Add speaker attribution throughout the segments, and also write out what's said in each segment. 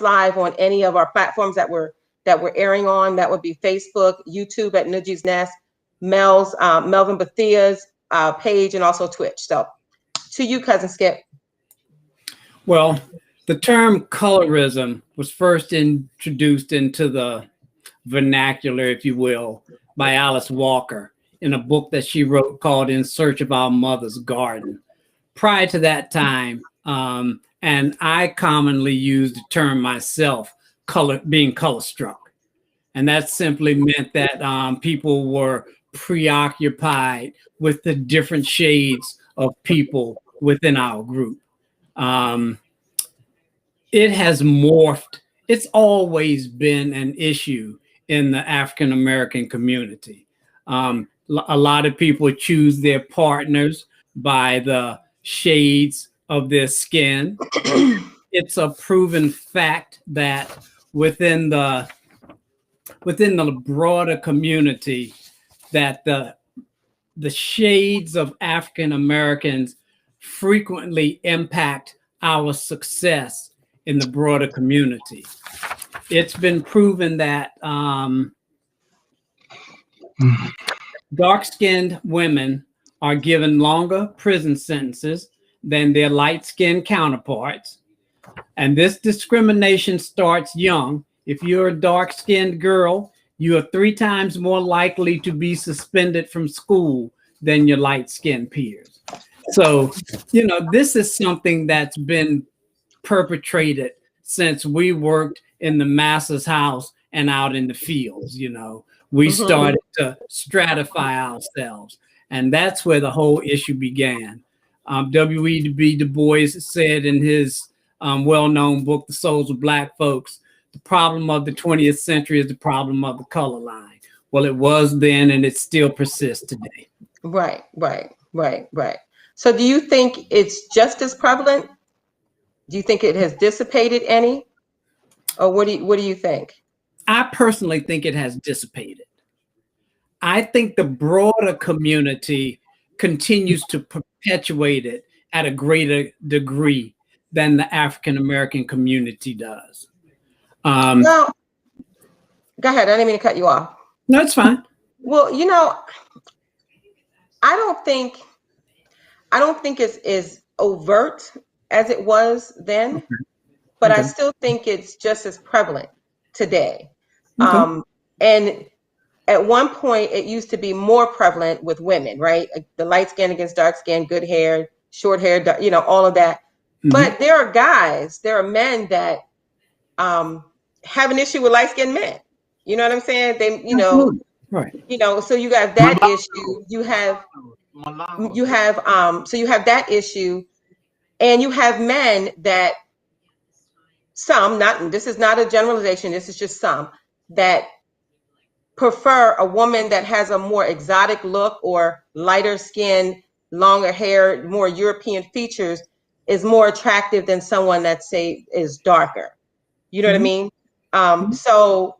Speaker 1: live on any of our platforms that we're airing on. That would be Facebook, YouTube at Nuji's Nest, Melvin Bethia's page, and also Twitch. So to you, Cousin Skip.
Speaker 2: Well, the term colorism was first introduced into the vernacular, if you will, by Alice Walker in a book that she wrote called In Search of Our Mother's Garden. Prior to that time, and I commonly use the term myself, being color struck. And that simply meant that people were preoccupied with the different shades of people within our group. It has morphed. It's always been an issue in the African American community. A lot of people choose their partners by the shades of their skin. It's a proven fact that within the broader community, that the shades of African Americans frequently impact our success in the broader community. It's been proven that dark-skinned women are given longer prison sentences than their light-skinned counterparts. And this discrimination starts young. If you're a dark-skinned girl, you are 3 times more likely to be suspended from school than your light-skinned peers. So, this is something that's been perpetrated since we worked in the master's house and out in the fields. We started to stratify ourselves, and that's where the whole issue began. W.E.B. Du Bois said in his well-known book, The Souls of Black Folks, the problem of the 20th century is the problem of the color line. Well, it was then, and it still persists today.
Speaker 1: Right. So do you think it's just as prevalent? Do you think it has dissipated any? Or what do you think?
Speaker 2: I personally think it has dissipated. I think the broader community continues to perpetuate it at a greater degree than the African American community does.
Speaker 1: Well, go ahead. I didn't mean to cut you off.
Speaker 2: No, it's fine.
Speaker 1: Well, I don't think it's as overt as it was then, but I still think it's just as prevalent today. And at one point, it used to be more prevalent with women, right? The light skin against dark skin, good hair, short hair, all of that. But there are men that have an issue with light skinned men. You know what I'm saying? They,
Speaker 2: right.
Speaker 1: So you got that issue. You have that issue, and you have men that this is not a generalization, this is just some that prefer a woman that has a more exotic look or lighter skin, longer hair, more European features is more attractive than someone that say is darker. You know what I mean? So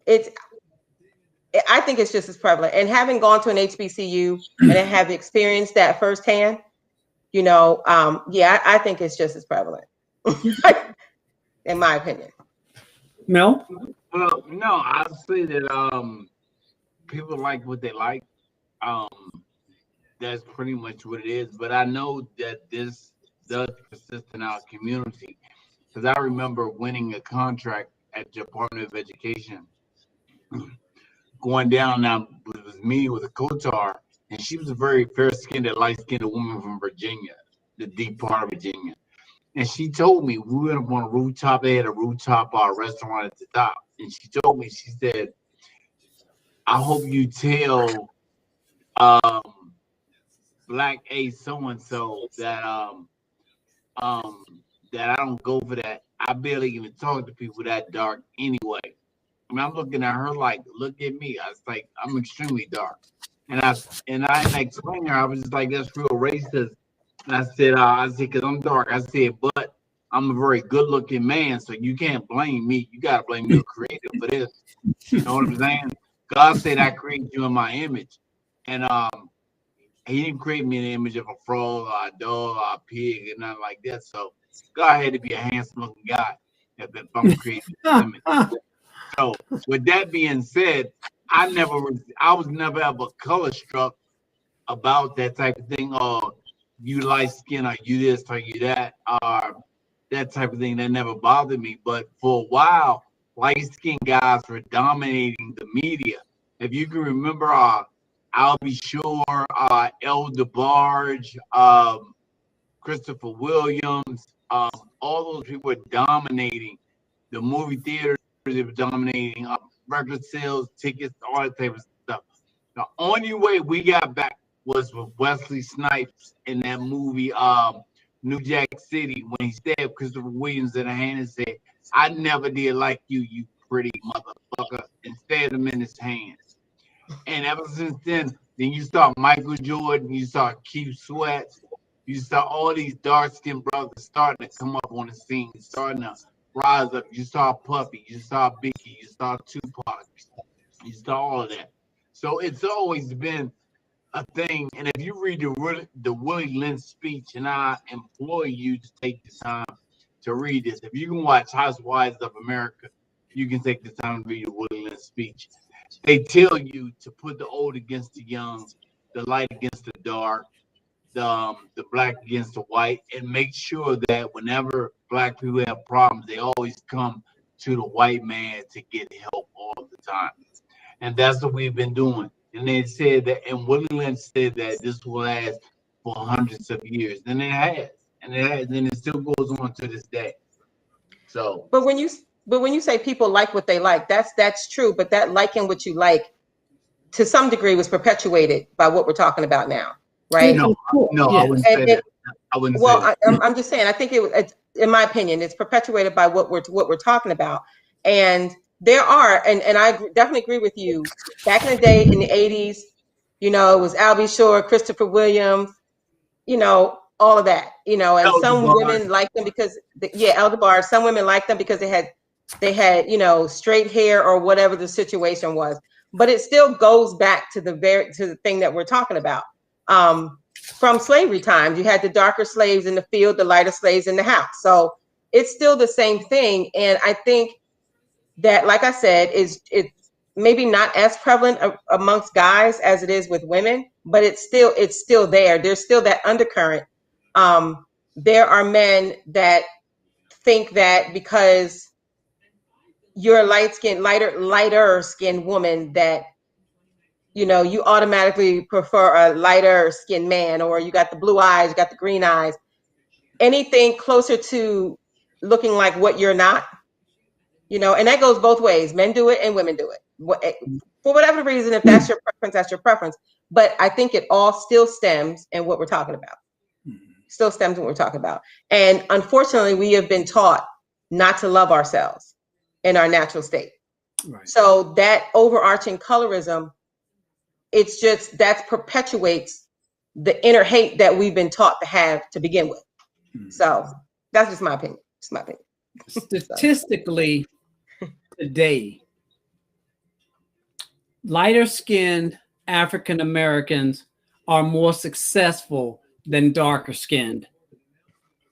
Speaker 1: I think it's just as prevalent. And having gone to an HBCU and have experienced that firsthand, I think it's just as prevalent, in my opinion.
Speaker 2: No?
Speaker 3: Well, no, I say that people like what they like. That's pretty much what it is. But I know that this does persist in our community, because I remember winning a contract at the Department of Education. Going down now, it was me with a co-tar, and she was a very fair-skinned, light-skinned woman from Virginia, the deep part of Virginia. And she told me, we went up on a rooftop, they had a rooftop restaurant at the top. And she told me, she said, I hope you tell Black A so-and-so that that I don't go for that. I barely even talk to people that dark anyway. I mean, I'm looking at her like, look at me. I was like, I'm extremely dark. And I explained to her, I was just like, that's real racist. And I said, because I'm dark. I said, but I'm a very good looking man, so you can't blame me. You got to blame your creator for this. You know what I'm saying? God said I created you in my image. And he didn't create me in the image of a frog or a dog or a pig and nothing like that. So God had to be a handsome looking guy. if I'm creating limits. So with that being said, I was never ever color struck about that type of thing, or you light skin, or you this, or you that, or that type of thing. That never bothered me. But for a while, light skinned guys were dominating the media. If you can remember, I'll Be Sure, El DeBarge, Christopher Williams, all those people were dominating the movie theaters. They were dominating record sales, tickets, all that type of stuff. The only way we got back was with Wesley Snipes in that movie, New Jack City, when he stabbed Christopher Williams in the hand and said, "I never did like you, you pretty motherfucker," and stabbed him in his hands. And ever since then you saw Michael Jordan, you saw Keith Sweat, you saw all these dark-skinned brothers starting to come up on the scene, starting to rise up. You saw Puffy, you saw Biggie, you saw Tupac, you saw all of that. So it's always been a thing. And if you read the Willie Lynch speech, and I implore you to take the time to read this. If you can watch Housewives of America, you can take the time to read the Willie Lynch speech. They tell you to put the old against the young, the light against the dark, the black against the white, and make sure that whenever black people have problems, they always come to the white man to get help all the time. And that's what we've been doing. And they said that, and Willie Lynch said that this will last for hundreds of years. And it has. And it still goes on to this day. So
Speaker 1: But when you say people like what they like, that's true. But that liking what you like, to some degree, was perpetuated by what we're talking about now, right?
Speaker 3: no, I wouldn't say that. I wouldn't say that.
Speaker 1: I'm just saying. I think it's, in my opinion, it's perpetuated by what we're talking about. And there are, and I definitely agree with you. Back in the day, in the '80s, it was Al B. Shore, Christopher Williams, all of that, and some women liked them because, Elder Bar. Some women liked them because they had straight hair or whatever the situation was. But it still goes back to the thing that we're talking about. From slavery times, you had the darker slaves in the field, the lighter slaves in the house. So it's still the same thing. And I think that, like I said, it's maybe not as prevalent amongst guys as it is with women, but it's still there. There's still that undercurrent. There are men that think that because you're a lighter skinned woman, that you automatically prefer a lighter skinned man, or you got the blue eyes, you got the green eyes. Anything closer to looking like what you're not, and that goes both ways. Men do it and women do it. For whatever reason, if that's your preference, that's your preference. But I think it all still stems in what we're talking about. Still stems in what we're talking about. And unfortunately, we have been taught not to love ourselves in our natural state. Right. So that overarching colorism, it's just that perpetuates the inner hate that we've been taught to have to begin with. So that's just my opinion. It's my opinion.
Speaker 2: Statistically, today, lighter skinned African Americans are more successful than darker skinned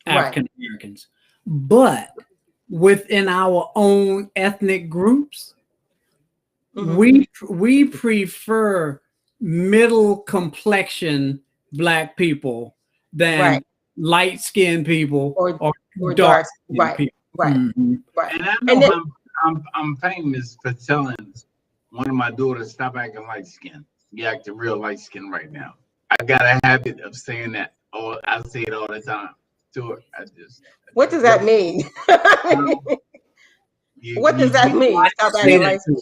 Speaker 2: African Americans. Right. But within our own ethnic groups, we prefer middle complexion black people than light skinned people or dark skinned people.
Speaker 1: Right.
Speaker 3: Right. And I know I'm famous for telling one of my daughters, stop acting light skinned. You acting real light skinned right now. I got a habit of saying that. I say it all the time to her.
Speaker 1: What does that mean? What does that mean? Stop acting light skinned.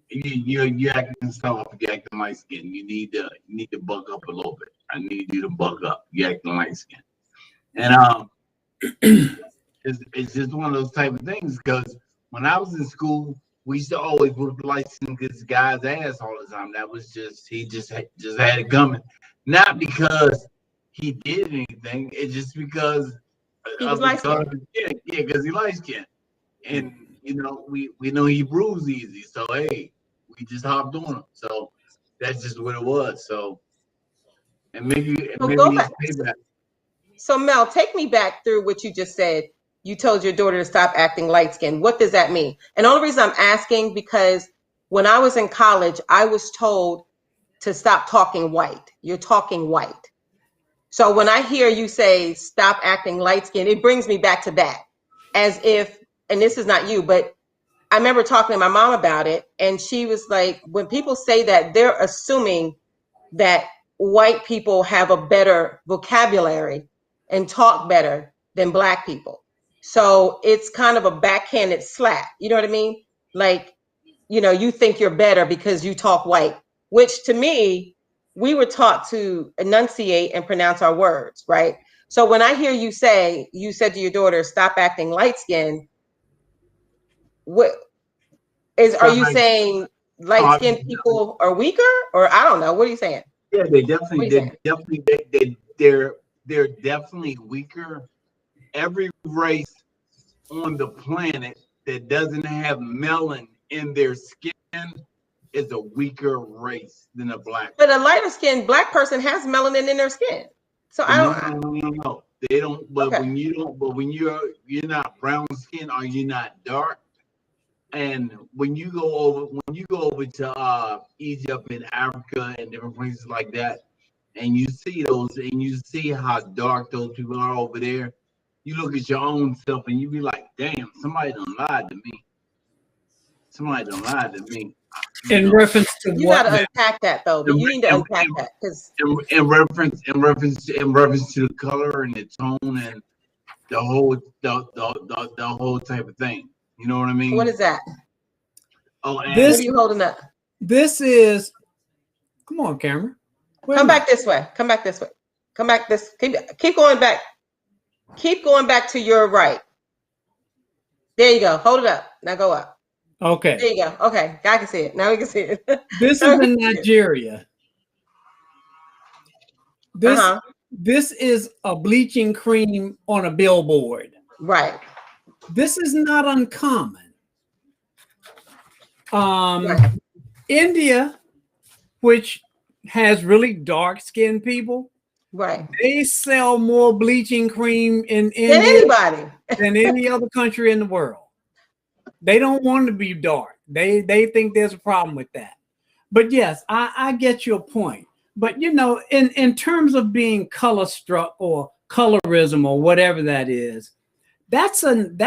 Speaker 3: You acting soft. You acting light skinned. You need to buck up a little bit. I need you to buck up. You acting light skinned. And it's just one of those type of things, because when I was in school, we used to always put light skinned this guy's ass all the time. That was he just had it coming. Not because he did anything, it's just because
Speaker 1: he was light skinned.
Speaker 3: Yeah, because he light skinned. And we know he brews easy, so hey, we just hopped on him. So that's just what it was. So maybe
Speaker 1: go back. So Mel, take me back through what you just said. you told your daughter to stop acting light skinned. What does that mean? And the only reason I'm asking, because when I was in college, I was told to stop talking white. You're talking white. So when I hear you say stop acting light skinned, it brings me back to that. As if, and this is not you, but I remember talking to my mom about it, and she was like, when people say that, they're assuming that white people have a better vocabulary and talk better than black people. So it's kind of a backhanded slap. You know what I mean? Like, you think you're better because you talk white, which to me, we were taught to enunciate and pronounce our words, right? So when I hear you say, you said to your daughter, stop acting light skinned, what are
Speaker 3: Stop
Speaker 1: you
Speaker 3: acting.
Speaker 1: saying light skinned people are weaker? Or I don't know. What are you saying?
Speaker 3: Yeah,
Speaker 1: What are you saying?
Speaker 3: they're definitely weaker. Every race on the planet that doesn't have melanin in their skin is a weaker race than a black
Speaker 1: But
Speaker 3: race.
Speaker 1: a lighter skinned black person has melanin in their skin. So
Speaker 3: But
Speaker 1: I
Speaker 3: no,
Speaker 1: don't.
Speaker 3: no, no, no, no. They don't. But
Speaker 1: Okay.
Speaker 3: when you don't, but when you're not brown skin or you're not dark, and when you go over to Egypt and Africa and different places like that, and you see those, and you see how dark those people are over there, you look at your own self and you be like, damn, somebody done lied to me. Somebody done lied to me. You
Speaker 2: In
Speaker 3: know,
Speaker 2: reference to
Speaker 1: You got
Speaker 2: what?
Speaker 1: to unpack that though. But
Speaker 3: in,
Speaker 1: you need to
Speaker 3: in,
Speaker 1: unpack that because
Speaker 3: in reference to the color and the tone and the whole type of thing. You know what I
Speaker 1: what
Speaker 3: mean?
Speaker 1: is that?
Speaker 3: Oh,
Speaker 1: What
Speaker 3: and
Speaker 1: are
Speaker 2: This
Speaker 1: you holding up?
Speaker 2: this is, come on, camera. Where
Speaker 1: Come
Speaker 2: am I?
Speaker 1: back this way. Come back this way. Come back this. Keep going back. Keep going back to your right. There you go. Hold it up. Now go up. There
Speaker 2: Okay.
Speaker 1: you go. Okay. I can see it. Now we can see it.
Speaker 2: This
Speaker 1: Now
Speaker 2: is
Speaker 1: we can
Speaker 2: in
Speaker 1: see it.
Speaker 2: Nigeria. This
Speaker 1: Uh-huh.
Speaker 2: this is a bleaching cream on a billboard.
Speaker 1: Right.
Speaker 2: This is not uncommon.
Speaker 1: Right.
Speaker 2: India, which has really dark skinned people,
Speaker 1: Right.
Speaker 2: they sell more bleaching cream in
Speaker 1: Than
Speaker 2: India
Speaker 1: anybody.
Speaker 2: than any other country in the world. They don't want to be dark. They think there's a problem with that. But yes, I get your point. But in terms of being color struck or colorism or whatever that is, that's an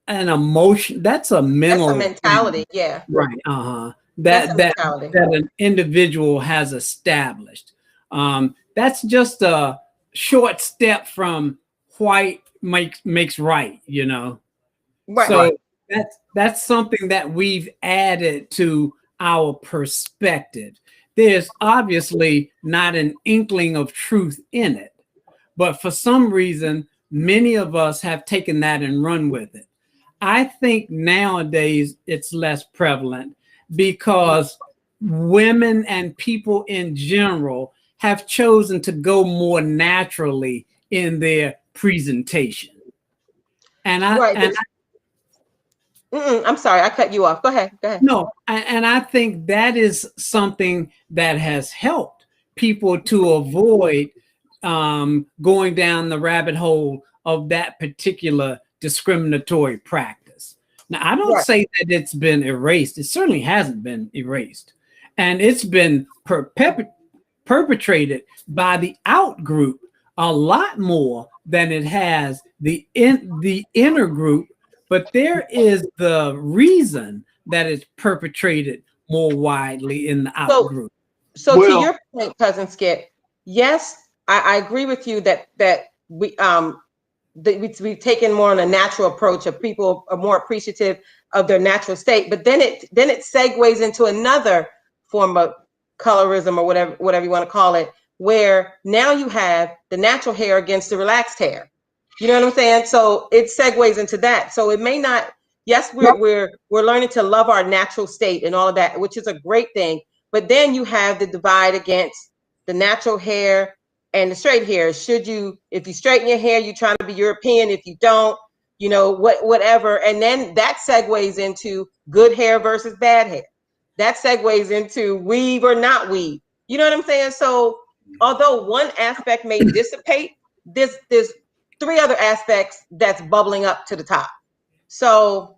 Speaker 2: emotion, that's a
Speaker 1: That's a
Speaker 2: mental thing.
Speaker 1: mentality. Yeah.
Speaker 2: Right. Uh-huh.
Speaker 1: That's
Speaker 2: That
Speaker 1: a
Speaker 2: that
Speaker 1: mentality.
Speaker 2: that an individual has established. That's just a short step from white makes right.
Speaker 1: Right.
Speaker 3: right,
Speaker 2: So that's something that we've added to our perspective. There's obviously not an inkling of truth in it, but for some reason, many of us have taken that and run with it. I think nowadays it's less prevalent because women and people in general have chosen to go more naturally in their presentation. And I
Speaker 1: Right.
Speaker 2: and
Speaker 1: I'm sorry. I cut you off. Go ahead. Go ahead.
Speaker 2: No, and I think that is something that has helped people to avoid going down the rabbit hole of that particular discriminatory practice. Now, I don't
Speaker 1: Right.
Speaker 2: say that it's been erased. It certainly hasn't been erased. And it's been perpetrated by the out group a lot more than it has the inner group, but there is the reason that it's perpetrated more widely in the out
Speaker 1: So
Speaker 2: group.
Speaker 1: so to
Speaker 3: well,
Speaker 1: your point, cousin Skip, yes, I agree with you that we've taken more on a natural approach of people are more appreciative of their natural state, but then it segues into another form of colorism or whatever you want to call it, where now you have the natural hair against the relaxed hair. You know what I'm saying? So it segues into that. So it may not. Yes, we're learning to love our natural state and all of that, which is a great thing. But then you have the divide against the natural hair and the straight hair. If you straighten your hair, you're trying to be European. If you don't, whatever. And then that segues into good hair versus bad hair. That segues into weave or not weave. You know what I'm saying? So although one aspect may dissipate, this three other aspects that's bubbling up to the top. So,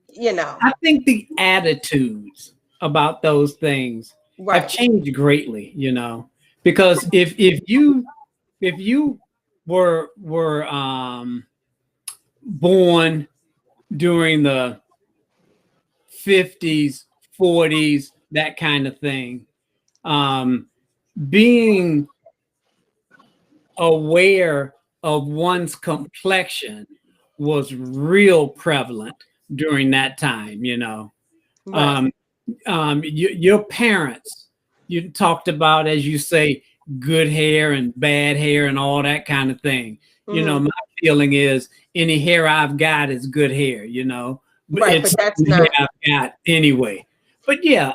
Speaker 1: you know.
Speaker 2: I think the attitudes about those things have
Speaker 1: Right.
Speaker 2: changed greatly, you know, because if you were born during the 50s, 40s, that kind of thing, being aware of one's complexion was real prevalent during that time, you know.
Speaker 1: Right.
Speaker 2: Um, your parents, you talked about, as you say, good hair and bad hair and all that kind of thing. You know,
Speaker 1: Mm-hmm.
Speaker 2: my feeling is any hair I've got is good hair, you know, but
Speaker 1: Right,
Speaker 2: it's
Speaker 1: but that's
Speaker 2: the hair
Speaker 1: not.
Speaker 2: I've got anyway. But yeah,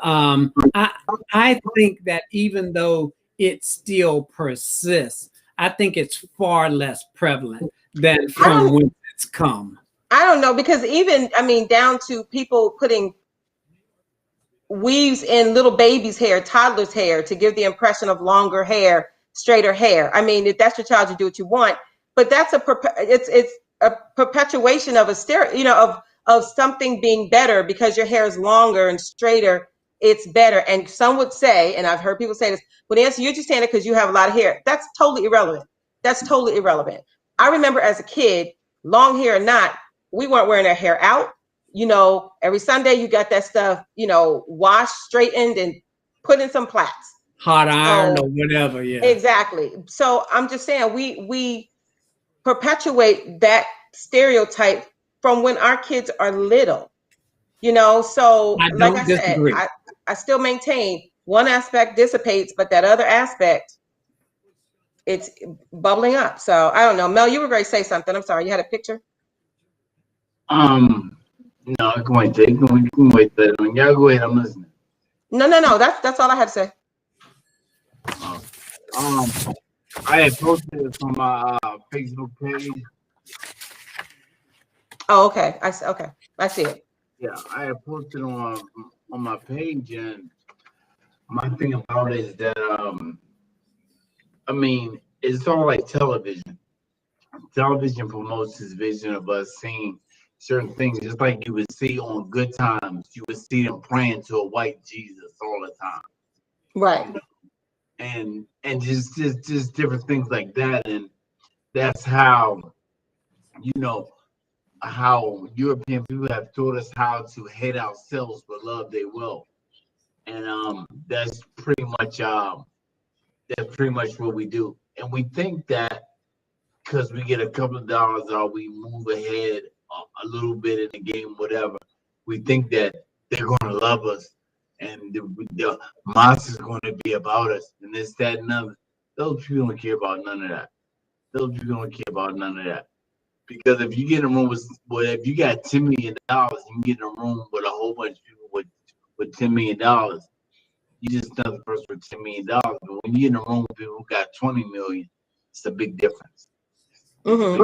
Speaker 2: I think that even though it still persists, I think it's far less prevalent than
Speaker 1: I
Speaker 2: from
Speaker 1: don't.
Speaker 2: when it's come.
Speaker 1: I don't know because even I mean down to people putting weaves in little baby's hair, toddler's hair to give the impression of longer hair, straighter hair. I mean, if that's your child, you do what you want, but that's it's a perpetuation of a of something being better because your hair is longer and straighter. It's better, and some would say, and I've heard people say this. Well, Nancy, you're just saying it because you have a lot of hair. That's totally irrelevant. That's totally irrelevant. I remember as a kid, long hair or not, we weren't wearing our hair out. Every Sunday you got that stuff, washed, straightened, and put in some plaits.
Speaker 2: Hot iron or
Speaker 1: So
Speaker 2: whatever, yeah.
Speaker 1: exactly. So I'm just saying we perpetuate that stereotype from when our kids are little. So
Speaker 2: I
Speaker 1: like I
Speaker 2: don't
Speaker 1: said,
Speaker 2: disagree.
Speaker 1: I still maintain one aspect dissipates, but that other aspect, it's bubbling up. So I don't know. Mel, you were going to say something. I'm sorry. You had a picture?
Speaker 3: No, I can wait. You can wait there. Y'all go ahead. I'm listening.
Speaker 1: No. That's all I had to say.
Speaker 3: Um, I had posted it from my Facebook page.
Speaker 1: Oh, okay. Okay. I see it.
Speaker 3: Yeah, I had posted on my page, and my thing about it is that I mean, it's all like television. Television promotes this vision of us seeing certain things, just like you would see on Good Times. You would see them praying to a white Jesus all the time,
Speaker 1: Right.
Speaker 3: you know, and just different things like that, and that's how you know how European people have taught us how to hate ourselves but love they will, and that's pretty much what we do, and we think that because we get a couple of dollars or we move ahead a little bit in the game, whatever, we think that they're going to love us and the monster's going to be about us and this, that, and other. Those people don't care about none of that. Those people don't care about none of that. Because if you get in a room if you got $10 million, you can get in a room with a whole bunch of people with $10 million. You just another person with $10 million. But when you get in a room with people who got 20 million, it's a big difference.
Speaker 1: Mm-hmm.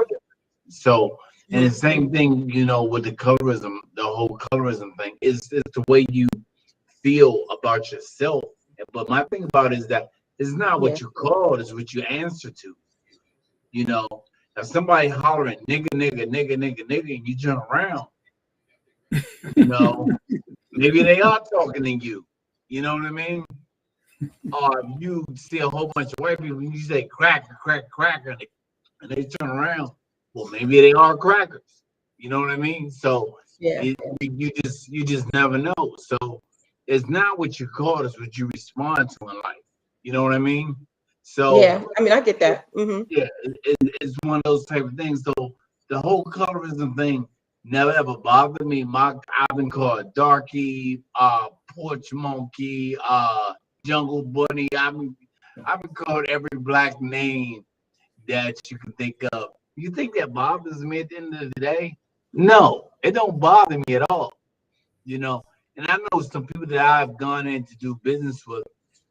Speaker 3: So, and the same thing, with the colorism, the whole colorism thing is the way you feel about yourself. But my thing about it is that it's not
Speaker 1: Yeah.
Speaker 3: what you call, it's what you answer to. If somebody hollering nigga, nigga, nigga, nigga, nigga, and you turn around, maybe they are talking to you. You know what I mean? Or you see a whole bunch of white people and you say cracker, crack, cracker, and they turn around. Well, maybe they are crackers. You know what I mean? So
Speaker 1: Yeah.
Speaker 3: you just never know. So it's not what you call, it's what you respond to in life. You know what I mean?
Speaker 1: Yeah.
Speaker 3: So
Speaker 1: I mean, I get that. Mm-hmm.
Speaker 3: yeah, it's one of those type of things. So the whole colorism thing never ever bothered me. I've been called darky, porch monkey, jungle bunny. I've been called every black name that you can think of. You think that bothers me at the end of the day? No, it don't bother me at all. You know, and I know some people that I've gone in to do business with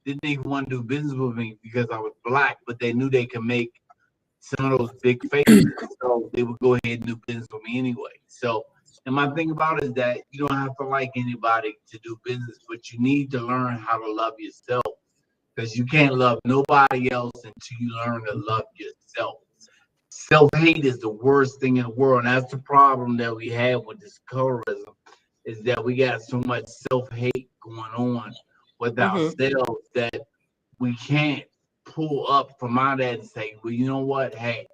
Speaker 3: didn't even want to do business with me because I was black, but they knew they could make some of those big favors, so they would go ahead and do business with me anyway. So, and my thing about it is that you don't have to like anybody to do business, but you need to learn how to love yourself because you can't love nobody else until you learn to love yourself. self-hate is the worst thing in the world. And that's the problem that we have with this colorism, is that we got so much self-hate going on with ourselves that we can't pull up from out of that and say, well, you know what? Hey,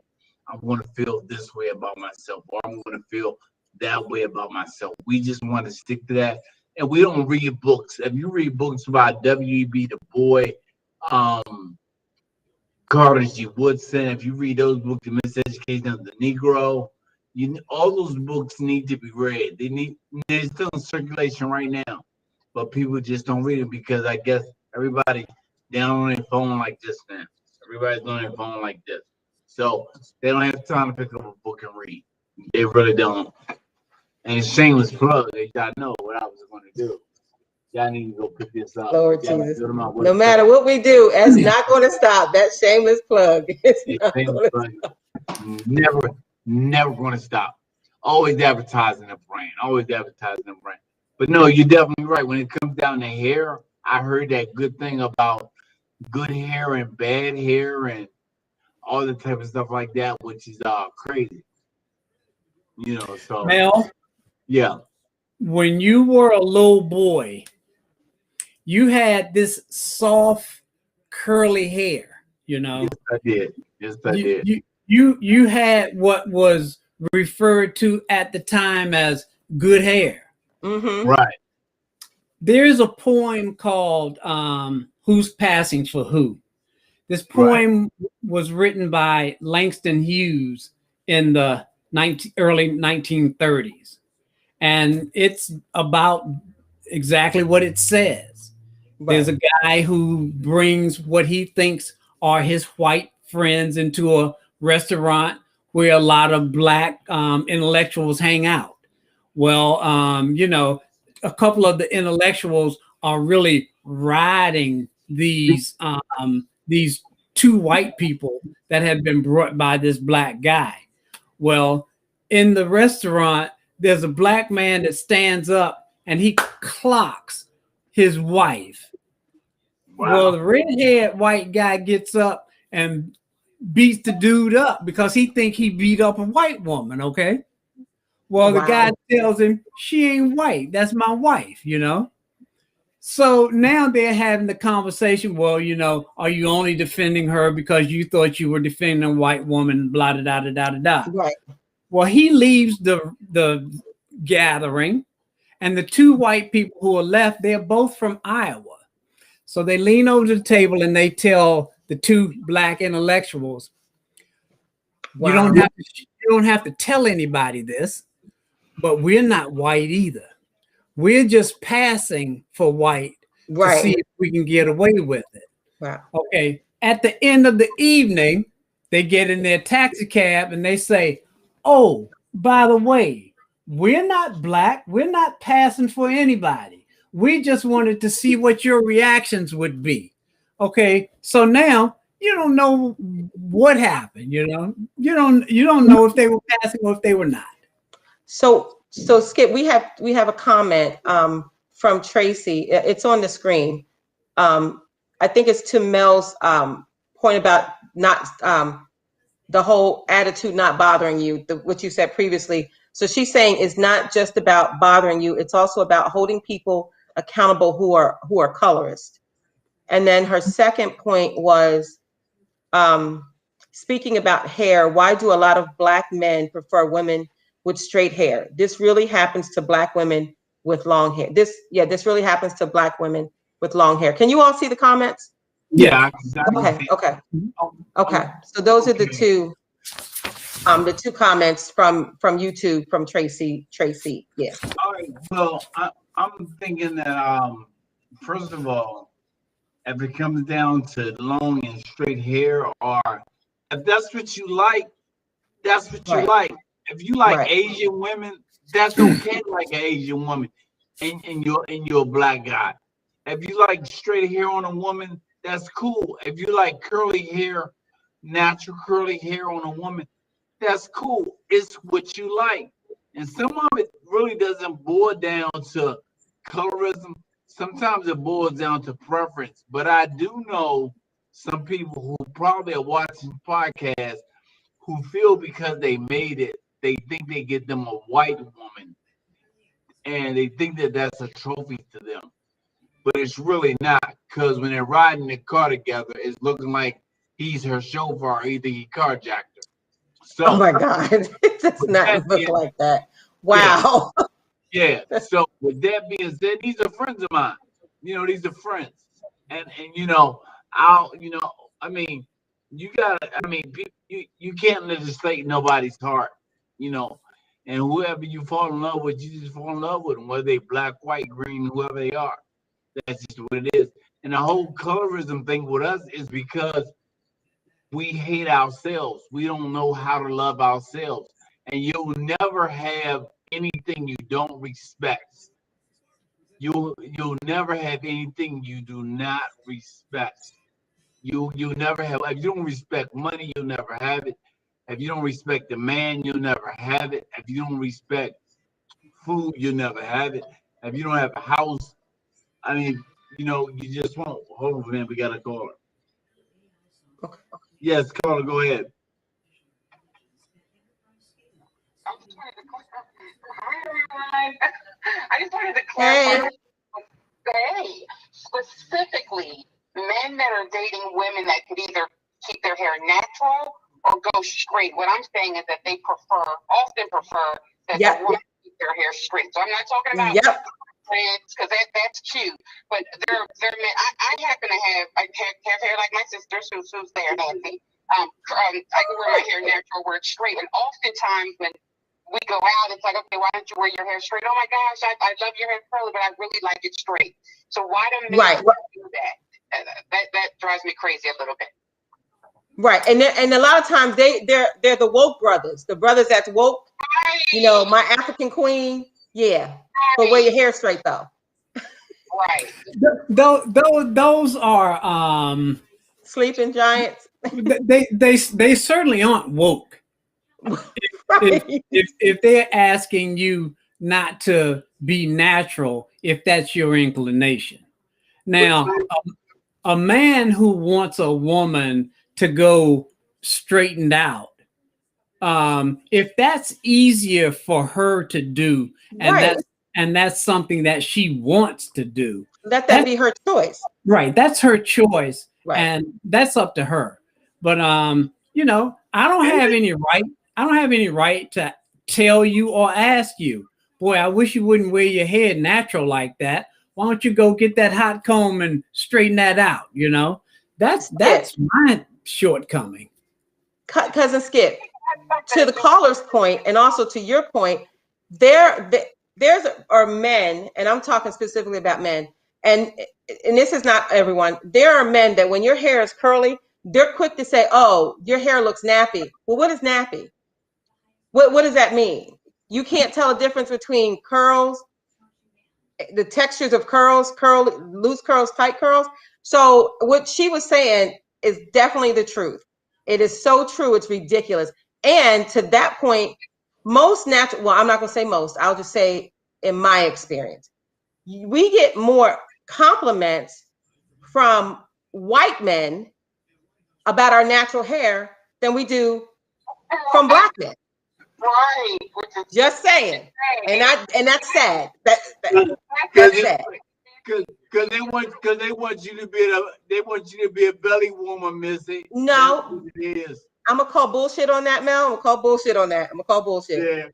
Speaker 3: I'm going to feel this way about myself, or I'm going to feel that way about myself. We just want to stick to that. And we don't read books. If you read books about W.E.B. Du Bois, Carter G. Woodson, if you read those books, The Miseducation of the Negro, all those books need to be read. They're still in circulation right now, but people just don't read them because I guess everybody down on their phone like this now. Everybody's on their phone like this, so they don't have time to pick up a book and read. They really don't. And it's shameless plug. They gotta know what I was going to do. Y'all need to go pick this up.
Speaker 1: Lord Jesus. No matter what we do, it's not going to stop. That shameless plug.
Speaker 3: Never going to stop. Always advertising the brand. But no, you're definitely right. When it comes down to hair, I heard that good thing about good hair and bad hair and all the type of stuff like that, which is crazy. So
Speaker 2: Mel,
Speaker 3: yeah.
Speaker 2: When you were a little boy, you had this soft, curly hair,
Speaker 3: Yes, I did.
Speaker 2: You had what was referred to at the time as good hair.
Speaker 3: Right.
Speaker 2: There's a poem called Who's Passing for Who? This poem was written by Langston Hughes in the early 1930s. And it's about exactly what it says. There's a guy who brings what he thinks are his white friends into a restaurant where a lot of black intellectuals hang out. Well, a couple of the intellectuals are really riding these two white people that have been brought by this black guy. Well, in the restaurant, there's a black man that stands up and he clocks his wife.
Speaker 3: Wow.
Speaker 2: Well, the red-haired white guy gets up and beats the dude up because he think he beat up a white woman, okay? Well, the guy tells him, she ain't white. That's my wife, So now they're having the conversation, well, are you only defending her because you thought you were defending a white woman, blah, da, da, da, da, da.
Speaker 1: Right.
Speaker 2: Well, he leaves the gathering, and the two white people who are left, they're both from Iowa. So they lean over to the table and they tell the two black intellectuals, you don't have to tell anybody this, but we're not white either. We're just passing for white to see if we can get away with it.
Speaker 1: Wow.
Speaker 2: Okay. At the end of the evening, they get in their taxi cab and they say, oh, by the way, we're not black. We're not passing for anybody. We just wanted to see what your reactions would be. Okay. So now you don't know what happened. You don't know if they were passing or if they were not.
Speaker 1: So Skip, we have a comment from Tracy. It's on the screen. I think it's to Mel's point about not the whole attitude not bothering you, what you said previously. So she's saying it's not just about bothering you; it's also about holding people accountable who are colorist. And then her second point was speaking about hair. Why do a lot of black men prefer women with straight hair? This really happens to black women with long hair. This really happens to black women with long hair. Can you all see the comments?
Speaker 3: Yeah.
Speaker 1: Okay. So those are the two comments from YouTube from Tracy. Yeah.
Speaker 3: All right. Well, I'm thinking that first of all, if it comes down to long and straight hair, or if that's what you like, that's what you like. If you like Asian women, that's okay. Like an Asian woman, and you're a black guy. If you like straight hair on a woman, that's cool. If you like curly hair, natural curly hair on a woman, that's cool. It's what you like. And some of it really doesn't boil down to colorism. Sometimes it boils down to preference. But I do know some people who probably are watching podcasts who feel because they made it, they think they get them a white woman, and they think that that's a trophy to them. But it's really not, because when they're riding the car together, it's looking like he's her chauffeur, or either he carjacked her.
Speaker 1: Oh
Speaker 3: So,
Speaker 1: my God, it does
Speaker 3: with
Speaker 1: not
Speaker 3: that
Speaker 1: look
Speaker 3: being,
Speaker 1: like that.
Speaker 3: yeah,
Speaker 1: Wow.
Speaker 3: yeah. So with that being said, these are friends of mine. These are friends, and I mean, you gotta. I mean, you can't legislate nobody's heart. You know, and whoever you fall in love with, you just fall in love with them, whether they black, white, green, whoever they are. That's just what it is. And the whole colorism thing with us is because we hate ourselves. We don't know how to love ourselves. And you'll never have anything you don't respect. You'll never have anything you do not respect. You'll never have. If you don't respect money, you'll never have it. If you don't respect the man, you'll never have it. If you don't respect food, you'll never have it. If you don't have a house, I mean, you just won't. Hold on, man. We got a caller.
Speaker 1: Okay.
Speaker 3: Yes, caller, go ahead.
Speaker 4: Hi, everyone. I just wanted to
Speaker 1: Hey.
Speaker 4: clarify today, specifically, men that are dating women that could either keep their hair natural or go straight. What I'm saying is that they often prefer that the
Speaker 1: Yep.
Speaker 4: woman keep their hair straight. So I'm not talking about
Speaker 1: Yep.
Speaker 4: friends, because that's cute. But they're men. I happen to have hair like my sister, who's there, Nancy. I can wear my hair natural, wear it straight, and oftentimes when we go out, it's like, okay, why don't you wear your hair straight? Oh my gosh, I love your hair curly, but I really like it straight. So why do men
Speaker 1: Right.
Speaker 4: do that? That drives me crazy a little bit.
Speaker 1: Right. And a lot of times they're the woke brothers, the brothers that's woke.
Speaker 4: Right.
Speaker 1: My African queen. Yeah. But wear your hair straight though.
Speaker 4: Right.
Speaker 2: Those are
Speaker 1: Sleeping giants.
Speaker 2: they certainly aren't woke.
Speaker 1: Right.
Speaker 2: If they're asking you not to be natural, if that's your inclination. Now, a man who wants a woman to go straightened out, if that's easier for her to do,
Speaker 1: Right.
Speaker 2: and that's something that she wants to do,
Speaker 1: Let that
Speaker 2: that's
Speaker 1: be her choice.
Speaker 2: right. That's her choice,
Speaker 1: Right.
Speaker 2: and that's up to her. But I don't have any right. I don't have any right to tell you or ask you, boy, I wish you wouldn't wear your hair natural like that. Why don't you go get that hot comb and straighten that out? That's
Speaker 1: Skip.
Speaker 2: my shortcoming.
Speaker 1: Cousin Skip. To the caller's point, and also to your point, there's are men, and I'm talking specifically about men, and this is not everyone. There are men that when your hair is curly, they're quick to say, "Oh, your hair looks nappy." Well, what is nappy? What does that mean? You can't tell a difference between curls, the textures of curls, loose curls, tight curls. So what she was saying is definitely the truth. It is so true. It's ridiculous. And to that point, most natural, well, I'm not going to say most, I'll just say in my experience, we get more compliments from white men about our natural hair than we do from black men.
Speaker 4: Right.
Speaker 1: Just saying. And that's sad. That's
Speaker 3: Because
Speaker 1: sad.
Speaker 3: they want you to be a belly woman, Missy. That's
Speaker 1: No,
Speaker 3: what it is.
Speaker 1: I'm gonna call bullshit on that, Mel. I'm gonna call bullshit on that. I'm gonna call bullshit.
Speaker 3: Yeah.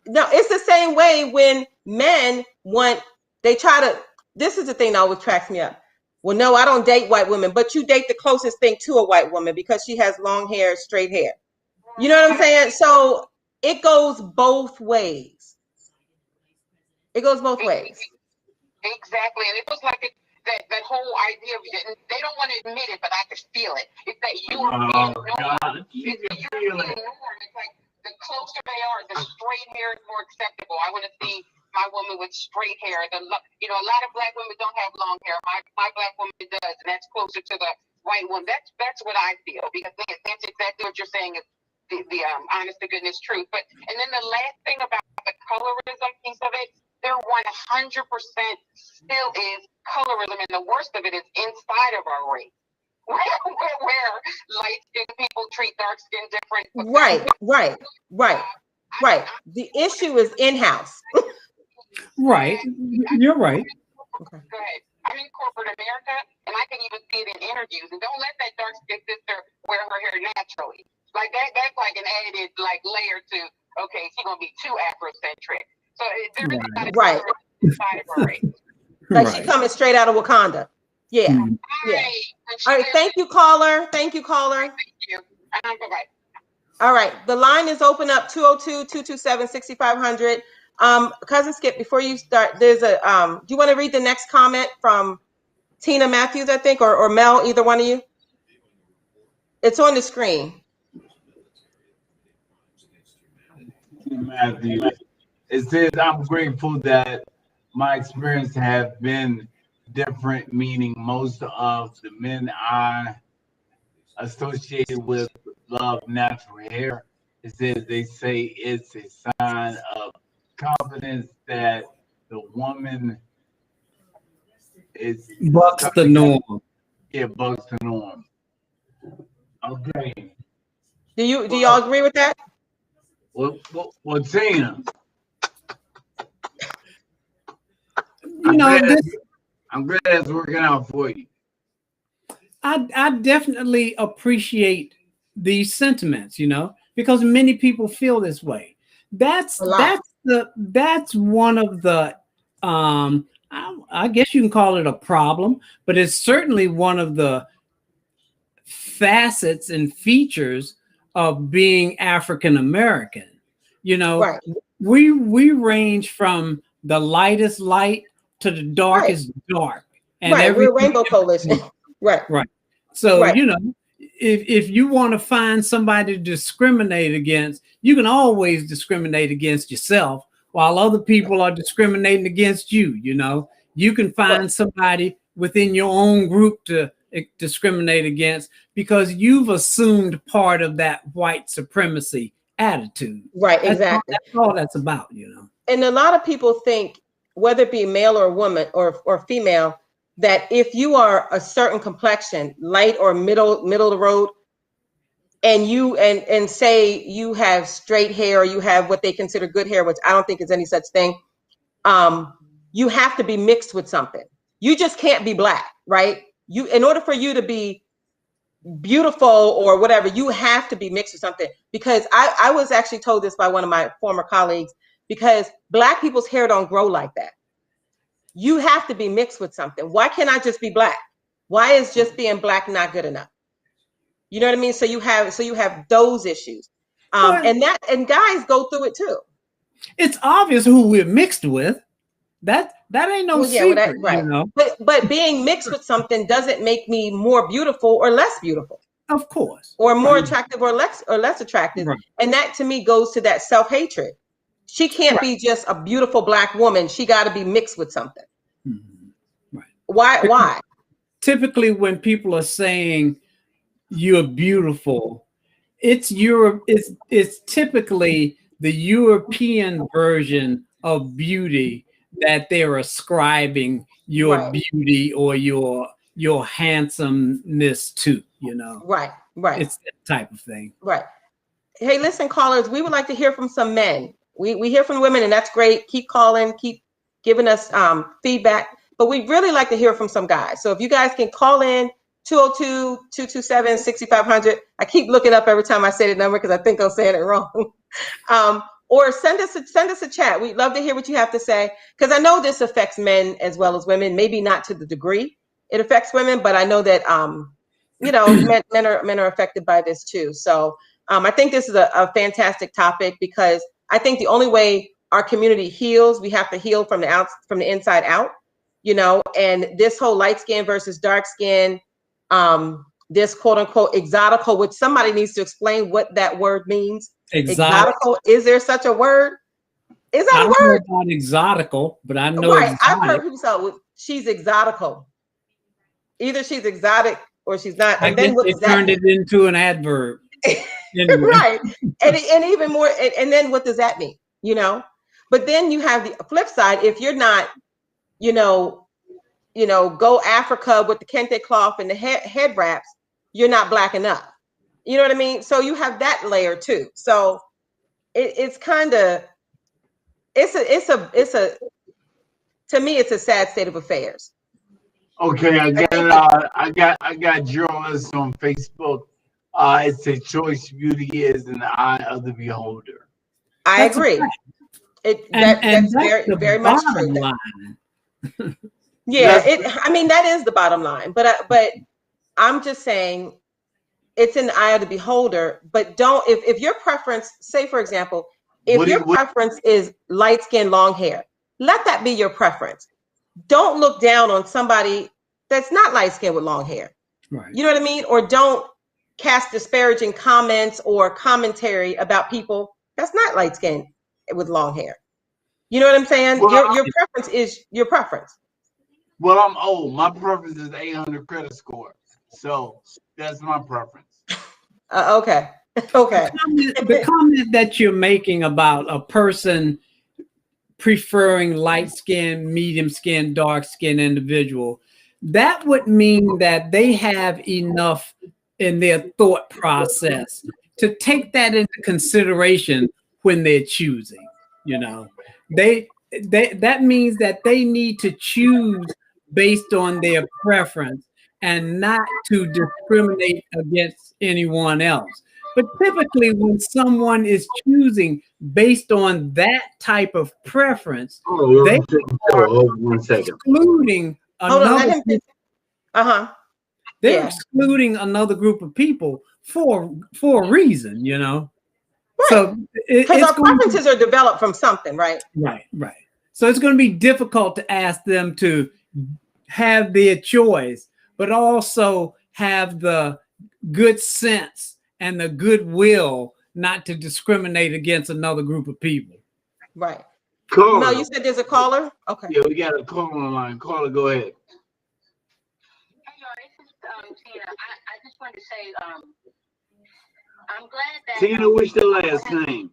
Speaker 1: No, it's the same way when men they try to. This is the thing that always cracks me up. Well, no, I don't date white women, but you date the closest thing to a white woman because she has long hair, straight hair. You know what I'm saying? So it goes both ways. It goes both ways.
Speaker 4: Exactly. And it was like that whole idea of it. They don't want to admit it, but I can feel it. It's that European norm. It's the European norm. It's like the closer they are, the straight hair is more acceptable. I want to see my woman with straight hair. A lot of black women don't have long hair. My black woman does, and that's closer to the white woman. That's what I feel, because that's exactly what you're saying is the honest to goodness truth. And then the last thing about the colorism piece of it, there 100% still is colorism, and the worst of it is inside of our race. where light skinned people treat dark skin different.
Speaker 1: Right. The issue is in-house.
Speaker 2: Right. You're right.
Speaker 1: Okay.
Speaker 4: Go ahead. I'm in corporate America, and I can even see it in interviews. And don't let that dark skinned sister wear her hair naturally. Like that's like an added like layer to, okay, she's gonna be too Afrocentric. So there is not a
Speaker 1: Right.
Speaker 4: side of her race.
Speaker 1: Like she coming straight out of Wakanda. Yeah. Yeah. All right. Thank you, caller. Thank you, caller.
Speaker 4: Thank you. Bye-bye.
Speaker 1: All right. The line is open up 202-227-6500. Cousin Skip, before you start, there's a do you want to read the next comment from Tina Matthews, I think, or Mel, either one of you? It's on the screen.
Speaker 3: Matthew. It says, I'm grateful that my experience have been different, meaning most of the men I associated with love natural hair. It says they say it's a sign of confidence that the woman is
Speaker 2: bucks the norm.
Speaker 3: Yeah, bucks the norm. Okay.
Speaker 1: Do y'all agree with that?
Speaker 3: Well, Tina.
Speaker 2: I'm glad
Speaker 3: it's working out for you.
Speaker 2: I definitely appreciate these sentiments, because many people feel this way. That's one of the I guess you can call it a problem, but it's certainly one of the facets and features of being African American.
Speaker 1: Right.
Speaker 2: We range from the lightest light to the darkest dark. And
Speaker 1: we're a rainbow coalition. Right.
Speaker 2: So, if you want to find somebody to discriminate against, you can always discriminate against yourself while other people are discriminating against you. You can find somebody within your own group to discriminate against because you've assumed part of that white supremacy attitude.
Speaker 1: Right, exactly.
Speaker 2: That's all that's about,
Speaker 1: And a lot of people think, whether it be male or woman or female, that if you are a certain complexion, light or middle of the road, and you and say you have straight hair or you have what they consider good hair, which I don't think is any such thing, you have to be mixed with something. You just can't be black, right? In order for you to be beautiful or whatever, you have to be mixed with something. Because I was actually told this by one of my former colleagues, because black people's hair don't grow like that. You have to be mixed with something. Why can't I just be black? Why is just being black not good enough? You know what I mean? So you have those issues. And guys go through it too.
Speaker 2: It's obvious who we're mixed with. That ain't no secret,
Speaker 1: right. But being mixed with something doesn't make me more beautiful or less beautiful.
Speaker 2: Of course.
Speaker 1: Or more attractive or less attractive. Right. And that to me goes to that self-hatred. She can't be just a beautiful black woman. She got to be mixed with something.
Speaker 2: Right.
Speaker 1: Why?
Speaker 2: Typically, when people are saying you're beautiful, it's typically the European version of beauty that they're ascribing your beauty or your handsomeness to.
Speaker 1: Right.
Speaker 2: It's that type of thing.
Speaker 1: Right. Hey, listen, callers, we would like to hear from some men. We hear from women, and that's great. Keep calling, keep giving us feedback. But we'd really like to hear from some guys. So if you guys can call in 202-227-6500. I keep looking up every time I say the number because I think I'm saying it wrong. Or send us a chat. We'd love to hear what you have to say, because I know this affects men as well as women. Maybe not to the degree it affects women, but I know that men are affected by this too. So I think this is a fantastic topic, because I think the only way our community heals, we have to heal from the inside out, and this whole light skin versus dark skin, this quote unquote exotical, which somebody needs to explain what that word means. Exotical. Is there such a word? Is that a word?
Speaker 2: I don't know about exotical, but I know
Speaker 1: Right. I've heard people say she's exotical. Either she's exotic or she's not. And then what
Speaker 2: turned it into an adverb.
Speaker 1: Anyway. Right. And even more, and then what does that mean? But then you have the flip side. If you're not, go Africa with the kente cloth and the head wraps, you're not black enough. You know what I mean? So you have that layer too. So it's kind of, it's a to me, it's a sad state of affairs.
Speaker 3: Okay, I got journalists on Facebook. It's a choice beauty is in the eye of the beholder.
Speaker 1: I
Speaker 2: That's a
Speaker 1: agree.
Speaker 2: and
Speaker 1: That's
Speaker 2: that's
Speaker 1: very,
Speaker 2: the
Speaker 1: very much
Speaker 2: bottom
Speaker 1: true.
Speaker 2: line.
Speaker 1: Yeah, I mean, that is the bottom line. But I'm just saying, it's in the eye of the beholder. But don't, if your preference, say for example, if your preference is light skin, long hair, let that be your preference. Don't look down on somebody that's not light skinned with long hair.
Speaker 2: Right.
Speaker 1: You know what I mean? Or don't cast disparaging comments or commentary about people that's not light skinned with long hair. You know what I'm saying?
Speaker 3: Well,
Speaker 1: Your preference is your preference.
Speaker 3: Well, I'm old. My preference is 800 credit score. So that's my preference.
Speaker 1: Okay. Okay.
Speaker 2: The comment that you're making about a person preferring light skin, medium skin, dark skin individual, that would mean that they have enough in their thought process to take that into consideration when they're choosing. You know, that means that they need to choose based on their preference and not to discriminate against anyone else. But typically, when someone is choosing based on that type of preference, they are excluding another group. They're excluding another group of people for a reason, you know.
Speaker 1: Right.
Speaker 2: So
Speaker 1: because our preferences are developed from something, right?
Speaker 2: Right. So it's going to be difficult to ask them to have their choice, but also have the good sense and the goodwill not to discriminate against another group of people.
Speaker 1: Right.
Speaker 3: Caller.
Speaker 1: No, you said there's a caller? Okay.
Speaker 3: Yeah, we got a caller on the line. Caller, go ahead.
Speaker 4: Hey, y'all, this is Tina. I just wanted to say, I'm glad that
Speaker 3: Tina, what's the last name?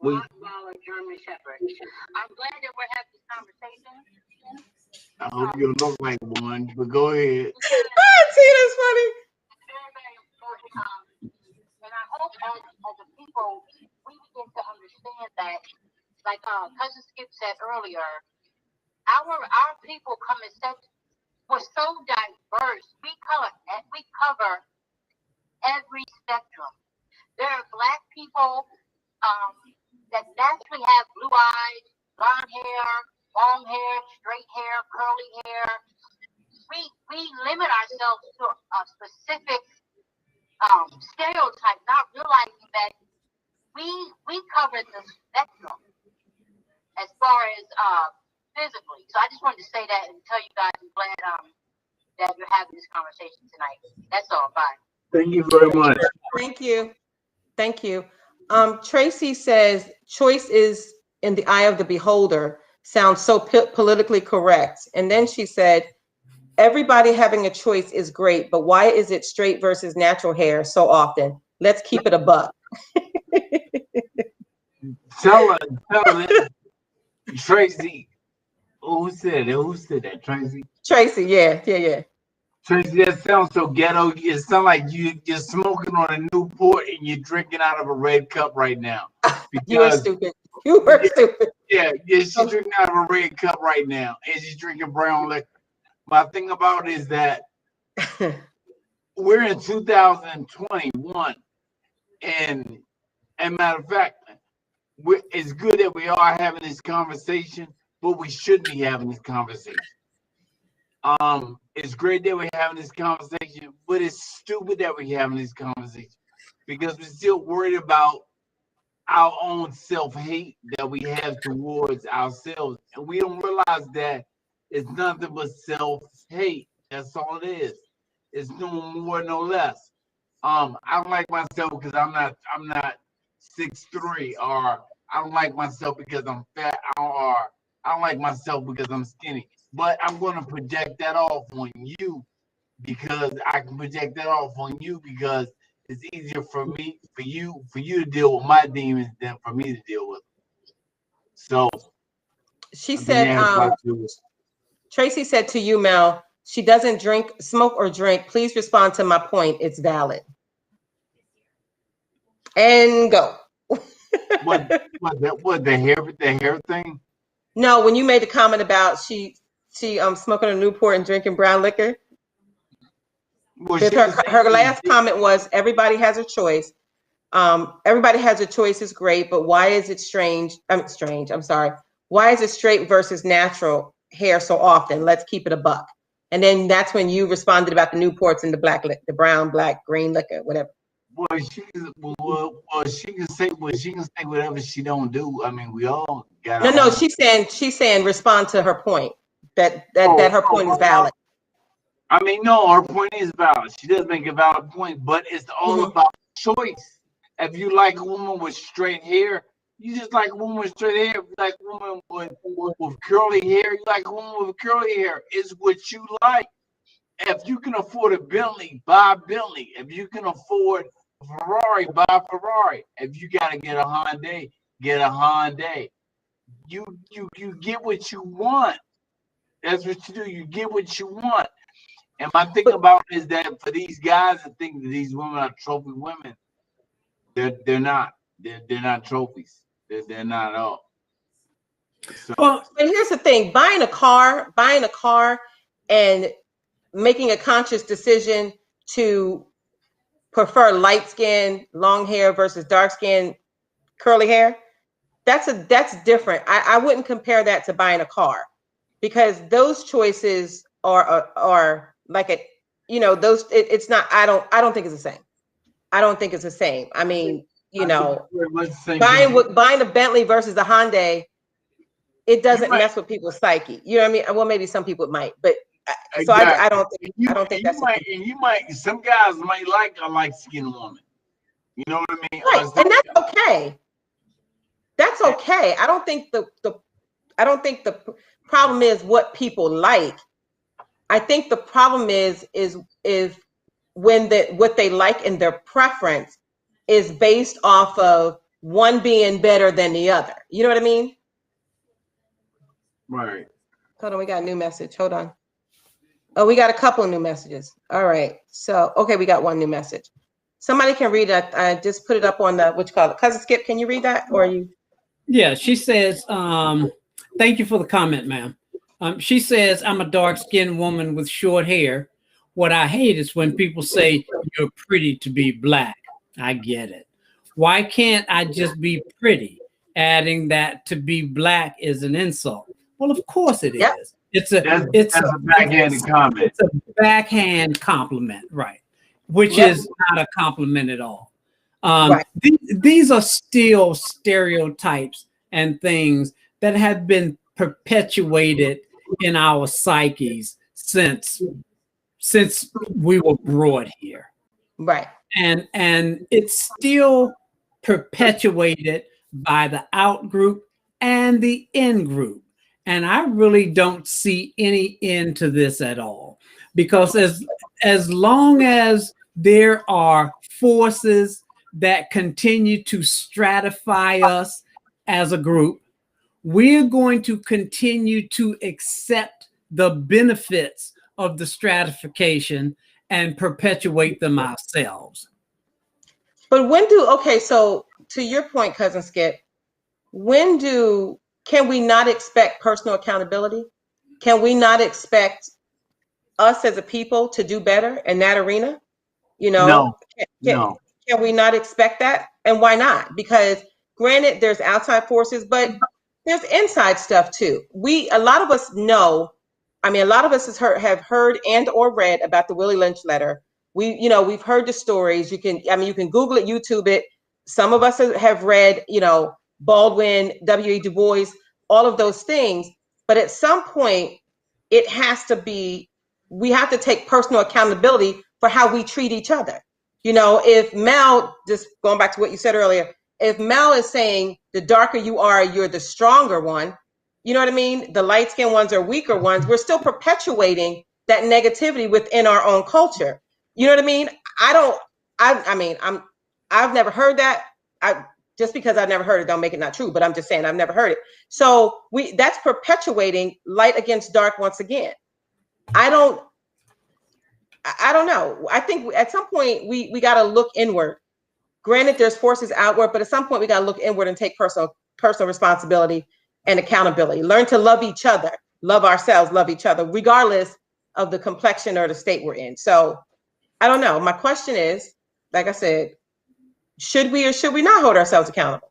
Speaker 4: Rottweiler German Shepherd. I'm glad that we're having this conversation.
Speaker 3: I hope you look like one, but go ahead.
Speaker 1: Tina's funny.
Speaker 4: Very, very important. And I hope as a people, we begin to understand that, like Cousin Skip said earlier, our people come in such, we're so diverse. We cover every spectrum. There are Black people that naturally have blue eyes, blonde hair, long hair, straight hair, curly hair. We limit ourselves to a specific stereotype, not realizing that we cover the spectrum as far as physically. So I just wanted to say that and tell you guys I'm glad that you're having this conversation tonight. That's all. Bye.
Speaker 3: Thank you very much.
Speaker 1: Thank you. Thank you. Tracy says choice is in the eye of the beholder. Sounds so politically correct. And then she said, everybody having a choice is great, but why is it straight versus natural hair so often? Let's keep it a buck.
Speaker 3: Tell her, Tracy. Who said that? Tracy?
Speaker 1: Tracy, yeah.
Speaker 3: Tracy, that sounds so ghetto. It sounds like you're smoking on a Newport and you're drinking out of a red cup right now.
Speaker 1: You are stupid. You were stupid.
Speaker 3: Yeah, she's drinking out of a red cup right now, and she's drinking brown liquor. My thing about it is that we're in 2021, and matter of fact, it's good that we are having this conversation, but we should be having this conversation. It's great that we're having this conversation, but it's stupid that we're having this conversation because we're still worried about our own self-hate that we have towards ourselves, and we don't realize that it's nothing but self-hate. That's all it is. It's no more, no less. I don't like myself because I'm not 6'3", or I don't like myself because I'm fat, or I don't like myself because I'm skinny. But I'm going to project that off on you because I can project that off on you because it's easier for you to deal with my demons than for me to deal with them. So
Speaker 1: she said, Tracy said to you, Mel, She doesn't drink, smoke, or drink. Please respond to my point. It's valid. And go.
Speaker 3: What the hair thing?
Speaker 1: No, when you made the comment about she smoking a Newport and drinking brown liquor.
Speaker 3: Well,
Speaker 1: Her last comment was everybody has a choice. Everybody has a choice is great, but why is it strange? I'm sorry. Why is it straight versus natural hair so often? Let's keep it a buck. And then that's when you responded about the Newports and the brown, black, green liquor, whatever.
Speaker 3: Well, she can say whatever she don't do. I mean, we all got.
Speaker 1: No. She's saying respond to her point that her point is valid.
Speaker 3: I mean, no, her point is valid. She does make a valid point, but it's all about choice. If you like a woman with straight hair, you just like a woman with straight hair. If you like a woman with curly hair, you like a woman with curly hair. It's what you like. If you can afford a Bentley, buy a Bentley. If you can afford a Ferrari, buy a Ferrari. If you gotta get a Hyundai, get a Hyundai. You get what you want. That's what you do. You get what you want. And my thing about it is that for these guys that think that these women are trophy women, they're not. They're not trophies. They're not at all. So,
Speaker 1: well, and here's the thing: buying a car, and making a conscious decision to prefer light skin, long hair versus dark skin, curly hair. That's different. I wouldn't compare that to buying a car, because those choices are like a, those. It's not. I don't think it's the same. I don't think it's the same. I mean, buying a Bentley versus a Hyundai, it doesn't mess with people's psyche. You know what I mean? Well, maybe some people might, but so exactly. I don't think that's.
Speaker 3: Some guys might like a light-skinned woman. You know what I mean?
Speaker 1: Right, and that's okay. That's okay. I don't think the problem is what people like. I think the problem is when what they like and their preference is based off of one being better than the other. You know what I mean?
Speaker 3: Right.
Speaker 1: Hold on, we got a new message. Hold on. Oh, we got a couple of new messages. All right. So, okay, we got one new message. Somebody can read that. I just put it up on the, what you call it? Cousin Skip, can you read that? Or are you?
Speaker 2: Yeah, she says, thank you for the comment, ma'am. She says, I'm a dark-skinned woman with short hair. What I hate is when people say you're pretty to be black. I get it. Why can't I just be pretty? Adding that to be black is an insult. Well, of course it is. It's a backhand comment. It's a backhand compliment, right? Which is not a compliment at all. These are still stereotypes and things that have been perpetuated in our psyches since we were brought here.
Speaker 1: Right.
Speaker 2: And it's still perpetuated by the out group and the in group. And I really don't see any end to this at all, because as long as there are forces that continue to stratify us as a group, we're going to continue to accept the benefits of the stratification and perpetuate them ourselves.
Speaker 1: But so to your point, Cousin Skip, can we not expect personal accountability? Can we not expect us as a people to do better in that arena?
Speaker 3: No.
Speaker 1: Can we not expect that? And why not? Because granted, there's outside forces, but there's inside stuff too. A lot of us have heard and or read about the Willie Lynch letter. We've heard the stories. You can Google it, YouTube it. Some of us have read, Baldwin, W.E. Du Bois, all of those things. But at some point, we have to take personal accountability for how we treat each other. If Mel, just going back to what you said earlier, if Mel is saying the darker you are, you're the stronger one, you know what I mean? The light-skinned ones are weaker ones. We're still perpetuating that negativity within our own culture. You know what I mean? I've never heard that. Just because I've never heard it, don't make it not true, but I'm just saying I've never heard it. So that's perpetuating light against dark once again. I don't I don't know. I think at some point we got to look inward. Granted, there's forces outward, but at some point we got to look inward and take personal responsibility and accountability. Learn to love each other, love ourselves, love each other, regardless of the complexion or the state we're in. So I don't know. My question is, like I said, should we or should we not hold ourselves accountable?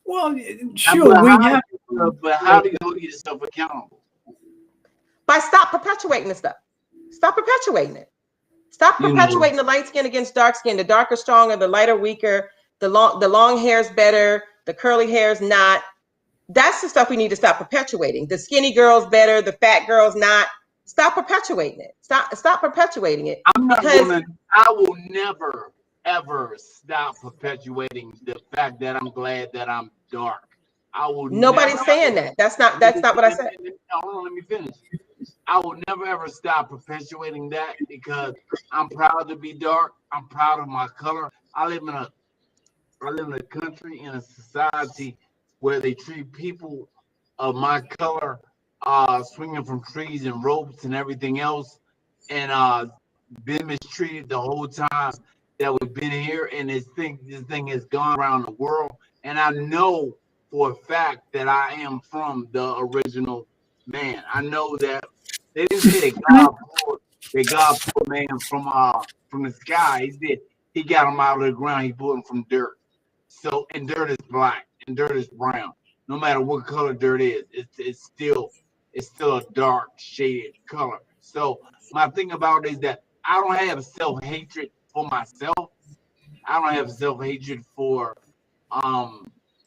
Speaker 2: Well, sure, we have.
Speaker 3: But how do you hold yourself accountable?
Speaker 1: By stop perpetuating the stuff. Stop perpetuating it. Stop perpetuating the light skin against dark skin. The darker stronger, the lighter weaker. The long hair's better. The curly hair's not. That's the stuff we need to stop perpetuating. The skinny girl's better. The fat girl's not. Stop perpetuating it. Stop perpetuating it.
Speaker 3: I will never ever stop perpetuating the fact that I'm glad that I'm dark. I will.
Speaker 1: Nobody's saying that. That's not what I said.
Speaker 3: Hold on, let me finish. I will never ever stop perpetuating that because I'm proud to be dark. I'm proud of my color. I live in a country, in a society where they treat people of my color swinging from trees and ropes and everything else, and been mistreated the whole time that we've been here. And this thing has gone around the world. And I know for a fact that I am from the original man. I know that they didn't say that God pulled man from the sky. He got him out of the ground. He pulled him from dirt. So, and dirt is black and dirt is brown. No matter what color dirt is, it's still a dark shaded color. So my thing about it is that I don't have self-hatred for myself. I don't have self-hatred for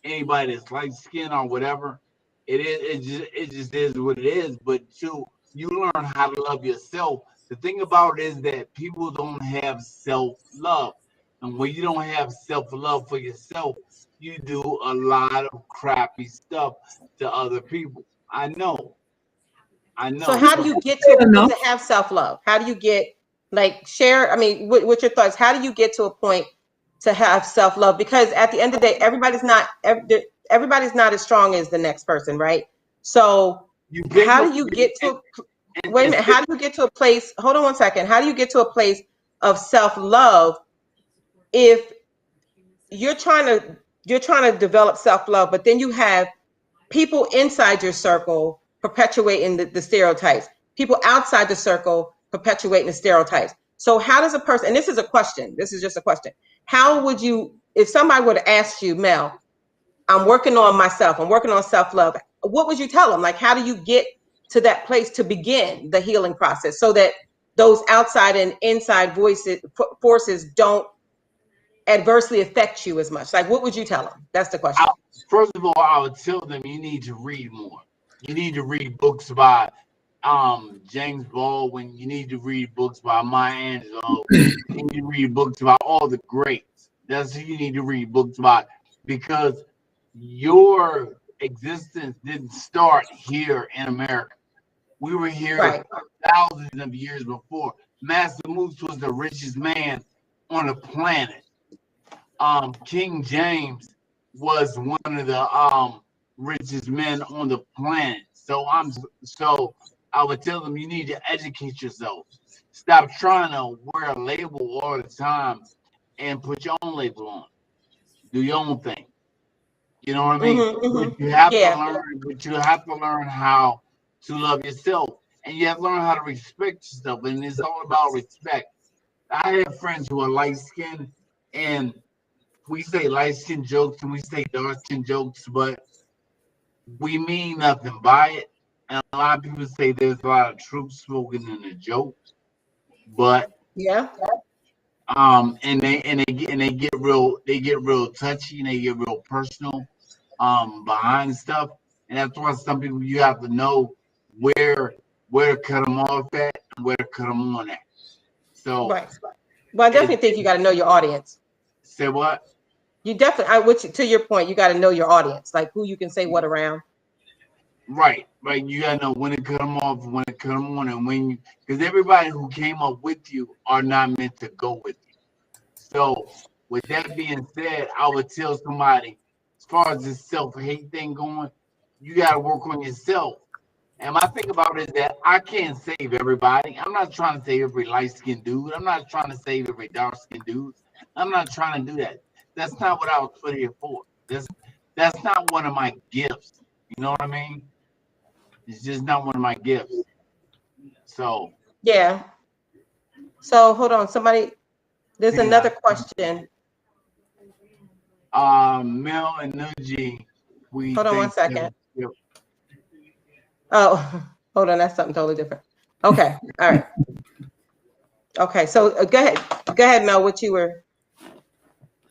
Speaker 3: anybody that's light skinned or whatever. It just is what it is. But you learn how to love yourself. The thing about it is that people don't have self-love. And when you don't have self-love for yourself, you do a lot of crappy stuff to other people. I know.
Speaker 1: So how do you get to have self-love? How do you get, share, I mean, what's your thoughts? How do you get to a point to have self-love? Because at the end of the day, everybody's not as strong as the next person, right? So how do you get to, wait a minute, how do you get to a place, hold on one second. How do you get to a place of self-love if you're trying to develop self-love, but then you have people inside your circle perpetuating the stereotypes, people outside the circle perpetuating the stereotypes. So how does a person, and this is just a question, how would you, if somebody would have asked you, Mel, I'm working on myself, I'm working on self-love, what would you tell them? Like, how do you get to that place to begin the healing process so that those outside and inside forces don't adversely affect you as much? Like, what would you tell them? That's the question.
Speaker 3: First of all, I would tell them you need to read more. You need to read books by James Baldwin. You need to read books by Maya Angelou. You need to read books by all the greats. That's who you need to read books by, because your existence didn't start here in America. We were here thousands of years before. Master Moose was the richest man on the planet. King James was one of the richest men on the planet. So I would tell them you need to educate yourself. Stop trying to wear a label all the time and put your own label on. Do your own thing. You know what I mean? But you have to learn how to love yourself, and you have to learn how to respect yourself. And it's all about respect. I have friends who are light skinned, and we say light skin jokes and we say dark skin jokes, but we mean nothing by it. And a lot of people say there's a lot of truth spoken in the joke, but and they get real touchy and they get real personal behind stuff. And that's why some people, you have to know where to cut them off at and where to cut them on at. So
Speaker 1: well, I definitely think you got to know your audience.
Speaker 3: Say what?
Speaker 1: You definitely, to your point, you got to know your audience, like who you can say what around.
Speaker 3: Right. You gotta know when to cut them off, when to cut them on, and when you, because everybody who came up with you are not meant to go with you. So with that being said, I would tell somebody, as far as this self-hate thing going, you gotta work on yourself. And my thing about it is that I can't save everybody. I'm not trying to save every light-skinned dude. I'm not trying to save every dark-skinned dude. I'm not trying to do that. That's not what I was put here for. That's not one of my gifts. You know what I mean? It's just not one of my gifts. So
Speaker 1: Yeah. So hold on, somebody. There's
Speaker 3: yeah.
Speaker 1: another question.
Speaker 3: Mel and Nuji, we
Speaker 1: Hold on one
Speaker 3: think
Speaker 1: second.
Speaker 3: that,
Speaker 1: Oh, hold on, that's something totally different. Okay, all right. Okay, so go ahead, Mel. What you were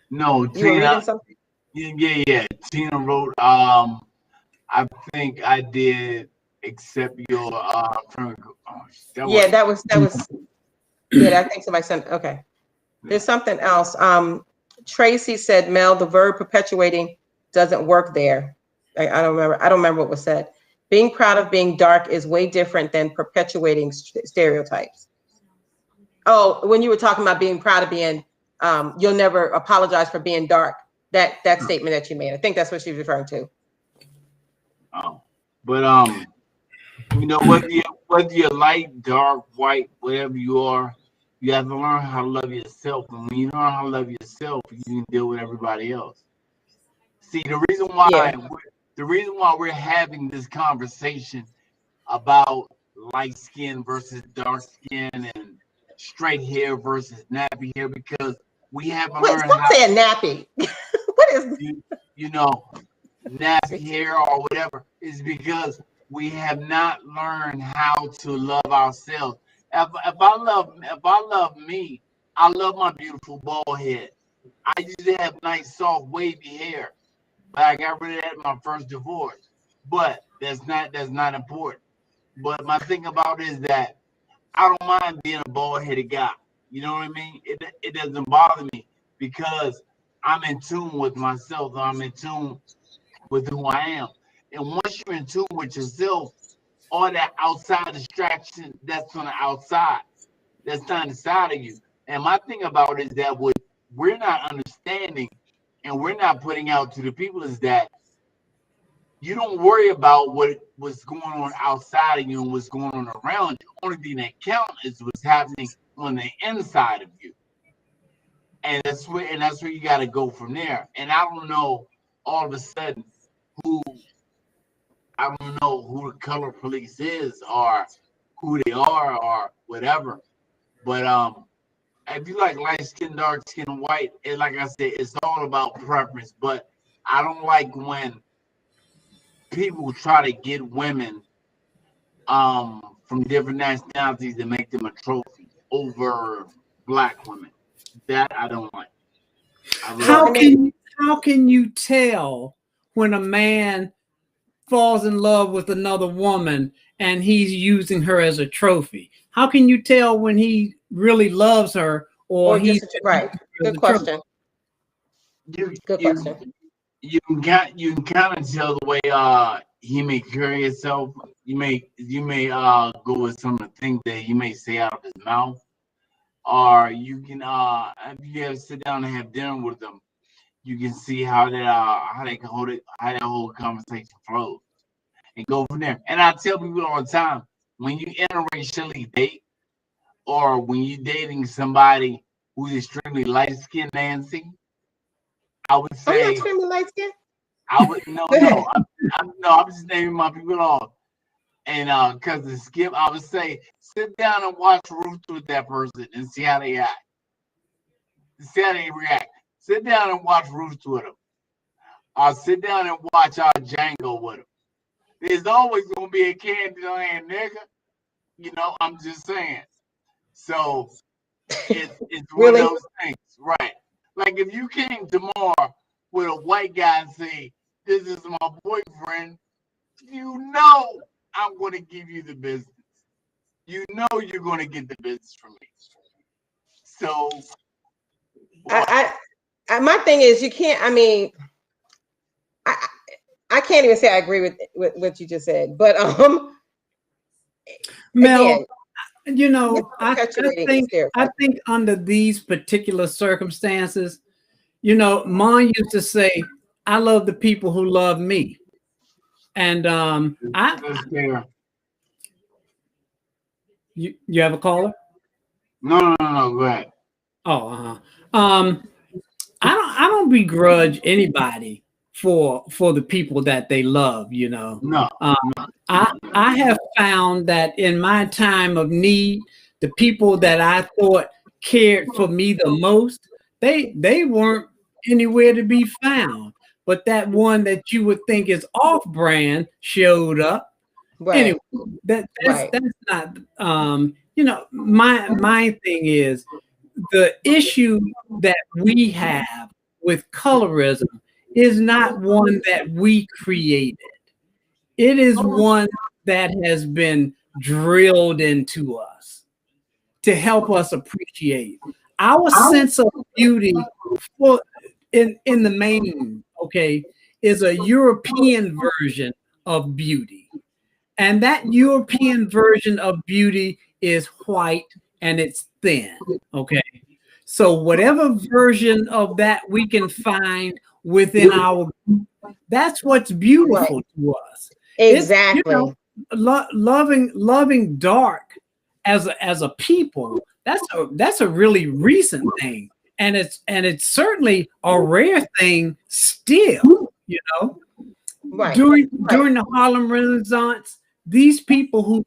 Speaker 3: no,
Speaker 1: you were
Speaker 3: Tina,
Speaker 1: reading something?
Speaker 3: yeah. Tina wrote, I think I did accept your friend. Oh,
Speaker 1: Yeah, that was yeah. I think somebody sent. Okay, there's something else. Tracy said, Mel, the verb perpetuating doesn't work there. I don't remember. I don't remember what was said. Being proud of being dark is way different than perpetuating stereotypes. Oh, when you were talking about being proud of being, you'll never apologize for being dark. That statement that you made. I think that's what she was referring to.
Speaker 3: Oh, but you know, whether you're light, dark, white, whatever you are, you have to learn how to love yourself. And when you learn how to love yourself, you can deal with everybody else. See,
Speaker 1: Yeah.
Speaker 3: the reason why we're having this conversation about light skin versus dark skin and straight hair versus nappy hair because we haven't
Speaker 1: Wait,
Speaker 3: learned
Speaker 1: stop
Speaker 3: how
Speaker 1: saying nappy. What is?
Speaker 3: you know nappy hair or whatever is because we have not learned how to love ourselves. If I love me, I love my beautiful bald head. I used to have nice soft wavy hair, but I got rid of that in my first divorce. But that's not important. But my thing about it is that I don't mind being a bald headed guy. You know what I mean? It doesn't bother me because I'm in tune with myself. I'm in tune with who I am. And once you're in tune with yourself, all that outside distraction that's on the outside, that's not inside of you. And my thing about it is that what we're not understanding and we're not putting out to the people is that you don't worry about what's going on outside of you and what's going on around you. Only thing that counts is what's happening on the inside of you. And that's where you gotta go from there. And I don't know all of a sudden who I don't know who the color police is or who they are or whatever. But if you like light skin, dark skin, white, and like I said, it's all about preference. But I don't like when people try to get women from different nationalities and make them a trophy over black women. That I don't like.
Speaker 2: How can you tell when a man falls in love with another woman and he's using her as a trophy? How can you tell when he really loves her or he's
Speaker 1: right? Good question. Good
Speaker 3: You
Speaker 1: question.
Speaker 3: you can kind of tell the way he may carry himself. You may go with some of the things that he may say out of his mouth, or you can if you ever sit down and have dinner with them, you can see how they can hold it, how that whole conversation flows, and go from there. And I tell people all the time, when you interracially date, or when you're dating somebody who's extremely light skinned, Nancy, I would
Speaker 1: I'm not
Speaker 3: say
Speaker 1: extremely light skinned.
Speaker 3: I would no
Speaker 1: Go ahead.
Speaker 3: no I'm just naming my people off. And because of Skip, I would say sit down and watch Roots with that person and see how they act. See how they react. Sit down and watch Roots with them. I'll sit down and watch our Django with them. There's always gonna be a Candyland nigga. You know, I'm just saying. So it's one of
Speaker 1: Really?
Speaker 3: those things, right? Like if you came tomorrow with a white guy and say, "This is my boyfriend," you know I'm going to give you the business. You know you're going to get the business from me. So, boy,
Speaker 1: I my thing is you can't. I mean, I I can't even say I agree with what you just said, but
Speaker 2: Mel,
Speaker 1: again,
Speaker 2: you
Speaker 1: you're
Speaker 2: know,
Speaker 1: perpetuating a
Speaker 2: I
Speaker 1: stereotype.
Speaker 2: think under these particular circumstances, you know, mom used to say, "I love the people who love me," and
Speaker 3: that's fair.
Speaker 2: You have a caller?
Speaker 3: No. Go ahead.
Speaker 2: Oh, I don't begrudge anybody for the people that they love.
Speaker 3: No.
Speaker 2: I have found that in my time of need, the people that I thought cared for me the most, they weren't anywhere to be found. But that one that you would think is off brand showed up. Anyway,
Speaker 1: Right.
Speaker 2: that's not my thing is the issue that we have with colorism is not one that we created. It is one that has been drilled into us to help us appreciate our sense of beauty for in the main, okay, is a European version of beauty. And that European version of beauty is white and it's thin. Okay. So whatever version of that we can find within our group, that's what's beautiful to us.
Speaker 1: Exactly.
Speaker 2: It's loving dark as a people, that's a really recent thing. And it's certainly a rare thing still,
Speaker 1: Right.
Speaker 2: During the Harlem Renaissance, these people who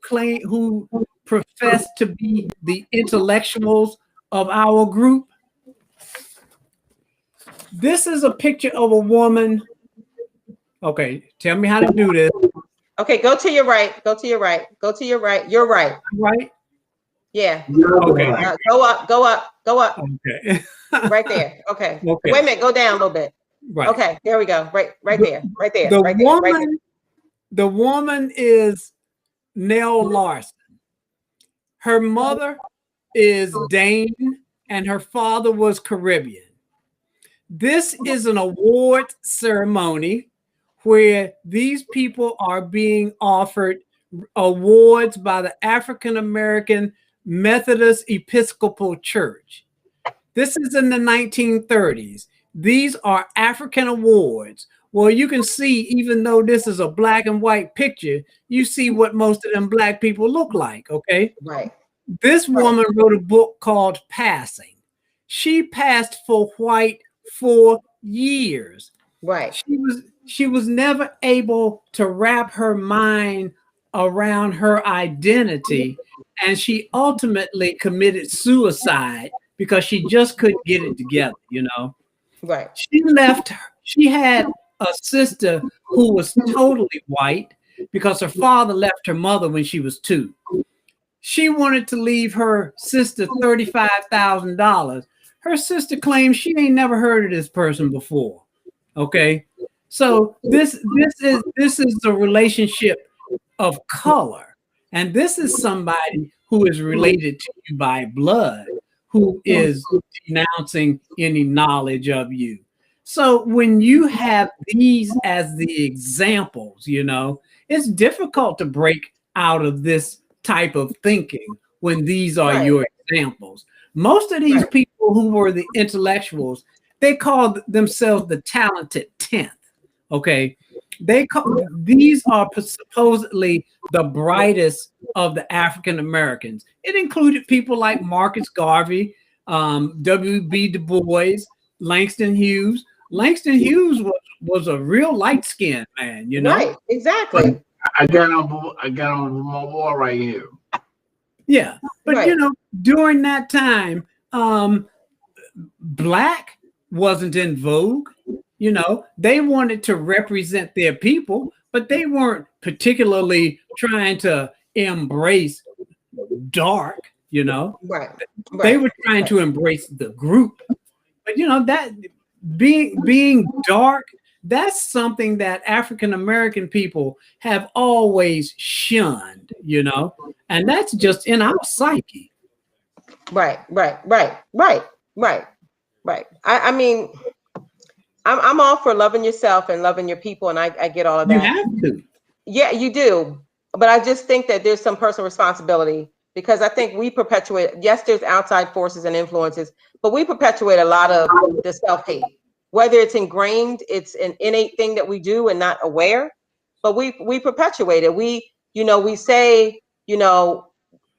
Speaker 2: profess to be the intellectuals of our group. This is a picture of a woman. Okay, tell me how to do this.
Speaker 1: Okay, go to your right. Go to your right. Go to your right. You're right.
Speaker 2: Right?
Speaker 1: Yeah.
Speaker 2: Okay.
Speaker 1: Go up. Go up. Go up.
Speaker 2: Okay.
Speaker 1: Right there. Okay.
Speaker 2: Okay.
Speaker 1: Wait a minute. Go down a little bit.
Speaker 2: Right.
Speaker 1: Okay. There we go. Right there. Right there.
Speaker 2: The
Speaker 1: Right
Speaker 2: woman,
Speaker 1: there. Right there.
Speaker 2: The woman is Nell Larson. Her mother is Dane, and her father was Caribbean. This is an award ceremony where these people are being offered awards by the African American Methodist Episcopal Church. This is in the 1930s. These are African awards. Well, you can see, even though this is a black and white picture, you see what most of them black people look like, okay?
Speaker 1: Right.
Speaker 2: This woman wrote a book called Passing. She passed for white for years.
Speaker 1: Right.
Speaker 2: She was never able to wrap her mind around her identity, and she ultimately committed suicide because she just couldn't get it together,
Speaker 1: Right.
Speaker 2: She had a sister who was totally white because her father left her mother when she was 2. She wanted to leave her sister $35,000. Her sister claims she ain't never heard of this person before. Okay, so this is the relationship of color, and this is somebody who is related to you by blood, who is denouncing any knowledge of you. So when you have these as the examples, it's difficult to break out of this type of thinking when these are your examples. Most of these people who were the intellectuals, they called themselves the talented 10th. Okay. These are supposedly the brightest of the African Americans. It included people like Marcus Garvey, W.B. Du Bois, Langston Hughes. Langston Hughes was a real light-skinned man,
Speaker 1: Right, exactly.
Speaker 3: I got on my wall right here.
Speaker 2: Yeah, but during that time, black wasn't in vogue. They wanted to represent their people, but they weren't particularly trying to embrace dark.
Speaker 1: Right.
Speaker 2: They were trying to embrace the group. But that being dark, that's something that African American people have always shunned, and that's just in our psyche.
Speaker 1: Right. I mean, I'm all for loving yourself and loving your people, and I get all of that.
Speaker 2: You have to.
Speaker 1: Yeah, you do. But I just think that there's some personal responsibility, because I think we perpetuate, yes, there's outside forces and influences, but we perpetuate a lot of the self-hate. Whether it's ingrained, it's an innate thing that we do and not aware, but we perpetuate it. We say,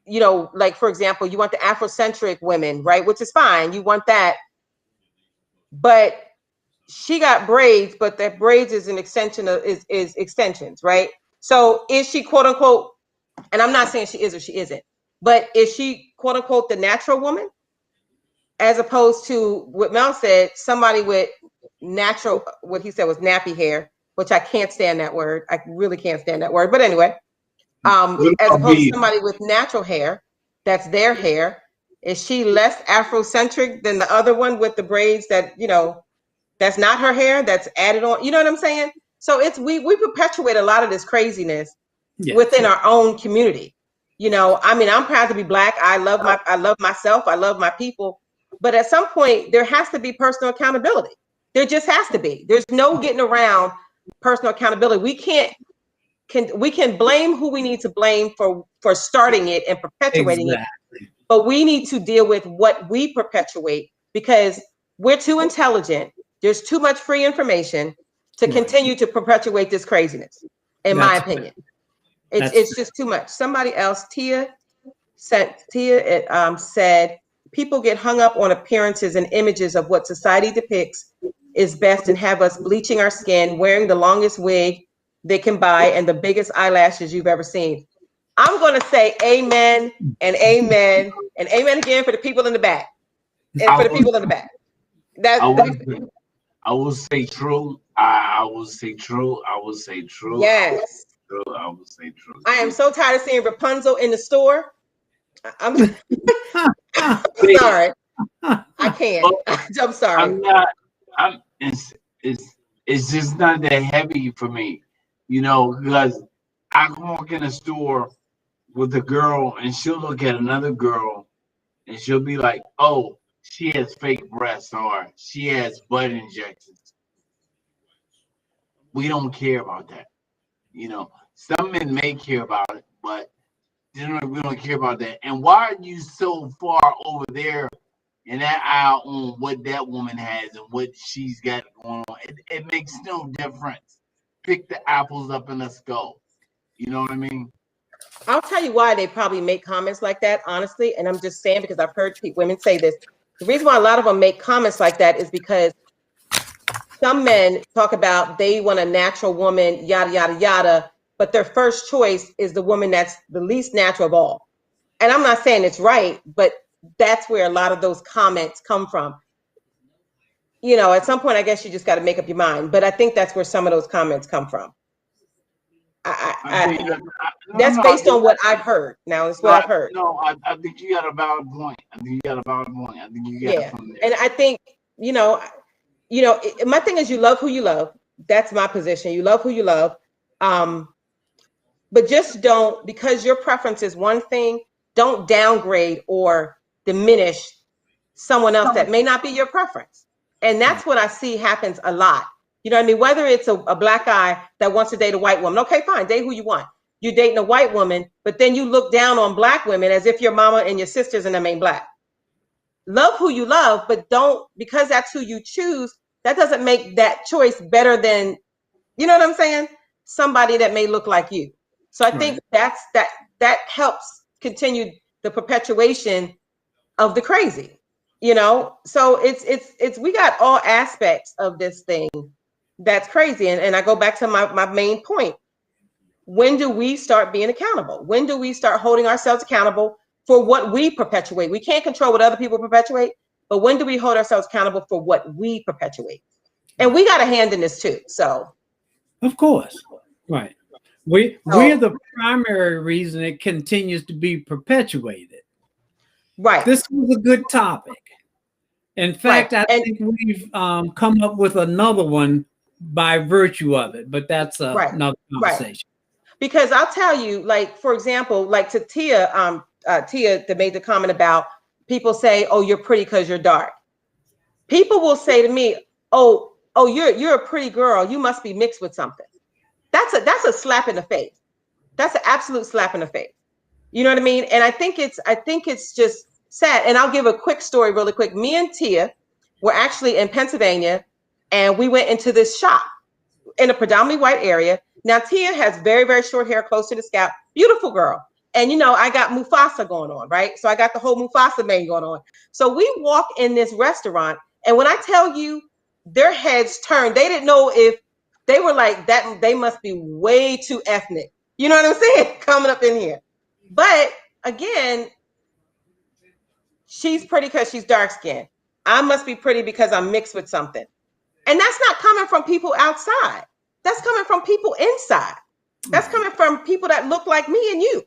Speaker 1: you know, like for example, you want the Afrocentric women, right? Which is fine. You want that, but she got braids, but that braids is an extension of is extensions, right? So is she quote unquote, and I'm not saying she is or she isn't, but is she quote unquote the natural woman? As opposed to what Mel said, somebody with natural, what he said was nappy hair, which I can't stand that word. I really can't stand that word. But anyway, as opposed to somebody with natural hair, that's their hair. Is she less Afrocentric than the other one with the braids that, you know, that's not her hair, that's added on? You know what I'm saying? So it's we perpetuate a lot of this craziness within our own community. You know, I mean, I'm proud to be Black. I love myself. I love my people. But at some point, there has to be personal accountability. There just has to be. There's no getting around personal accountability. We can blame who we need to blame for starting it and perpetuating it, but we need to deal with what we perpetuate because we're too intelligent. There's too much free information to continue to perpetuate this craziness, in my opinion. It's just too much. Somebody else, Tia said, people get hung up on appearances and images of what society depicts is best and have us bleaching our skin, wearing the longest wig they can buy and the biggest eyelashes you've ever seen. I'm going to say amen and amen and amen again for the people in the back. And for the people in the back.
Speaker 3: I will say true. I will say true. I will say true.
Speaker 1: Yes.
Speaker 3: I will say true.
Speaker 1: I am so tired of seeing Rapunzel in the store. I'm sorry. I can't. I'm sorry.
Speaker 3: I'm not. It's just not that heavy for me, you know, because I can walk in a store with a girl and she'll look at another girl and she'll be like, "Oh, she has fake breasts or she has butt injections." We don't care about that, you know. Some men may care about it, but generally we don't care about that. And why are you so far over there in that aisle on what that woman has and what she's got going on? It makes no difference. Pick the apples up and let's go. You know what I mean?
Speaker 1: I'll tell you why they probably make comments like that, honestly. And I'm just saying because I've heard women say this. The reason why a lot of them make comments like that is because some men talk about they want a natural woman, yada, yada, yada. But their first choice is the woman that's the least natural of all. And I'm not saying it's right, but that's where a lot of those comments come from. You know, at some point, I guess you just got to make up your mind. But I think that's where some of those comments come from. That's based on what I've heard. Now, it's what I've heard.
Speaker 3: No, I think you got a valid point. I think you got a valid point. I think you got it from there.
Speaker 1: And I think, you know, my thing is you love who you love. That's my position. You love who you love. But just don't, because your preference is one thing, don't downgrade or diminish someone else that may not be your preference. And that's what I see happens a lot. You know what I mean? Whether it's a Black guy that wants to date a white woman, okay, fine, date who you want. You're dating a white woman, but then you look down on Black women as if your mama and your sisters and them ain't Black. Love who you love, but don't, because that's who you choose, that doesn't make that choice better than, you know what I'm saying? Somebody that may look like you. So I think that helps continue the perpetuation of the crazy, you know? So it's we got all aspects of this thing that's crazy. And I go back to my main point. When do we start being accountable? When do we start holding ourselves accountable for what we perpetuate? We can't control what other people perpetuate, but when do we hold ourselves accountable for what we perpetuate? And we got a hand in this too. So,
Speaker 2: of course, right. We're the primary reason it continues to be perpetuated.
Speaker 1: Right.
Speaker 2: This was a good topic. In fact, I think we've come up with another one by virtue of it, but that's another conversation.
Speaker 1: Right. Because I'll tell you, like, for example, like to Tia that made the comment about people say, "Oh, you're pretty because you're dark." People will say to me, "Oh, you're a pretty girl. You must be mixed with something." That's a slap in the face. That's an absolute slap in the face. You know what I mean? And I think it's just sad. And I'll give a quick story really quick. Me and Tia were actually in Pennsylvania, and we went into this shop in a predominantly white area. Now, Tia has very, very short hair close to the scalp. Beautiful girl. And I got Mufasa going on, right? So I got the whole Mufasa thing going on. So we walk in this restaurant, and when I tell you, their heads turned. They didn't know if they were like that. They must be way too ethnic. You know what I'm saying? Coming up in here. But again, she's pretty because she's dark skinned. I must be pretty because I'm mixed with something. And that's not coming from people outside. That's coming from people inside. That's coming from people that look like me and you.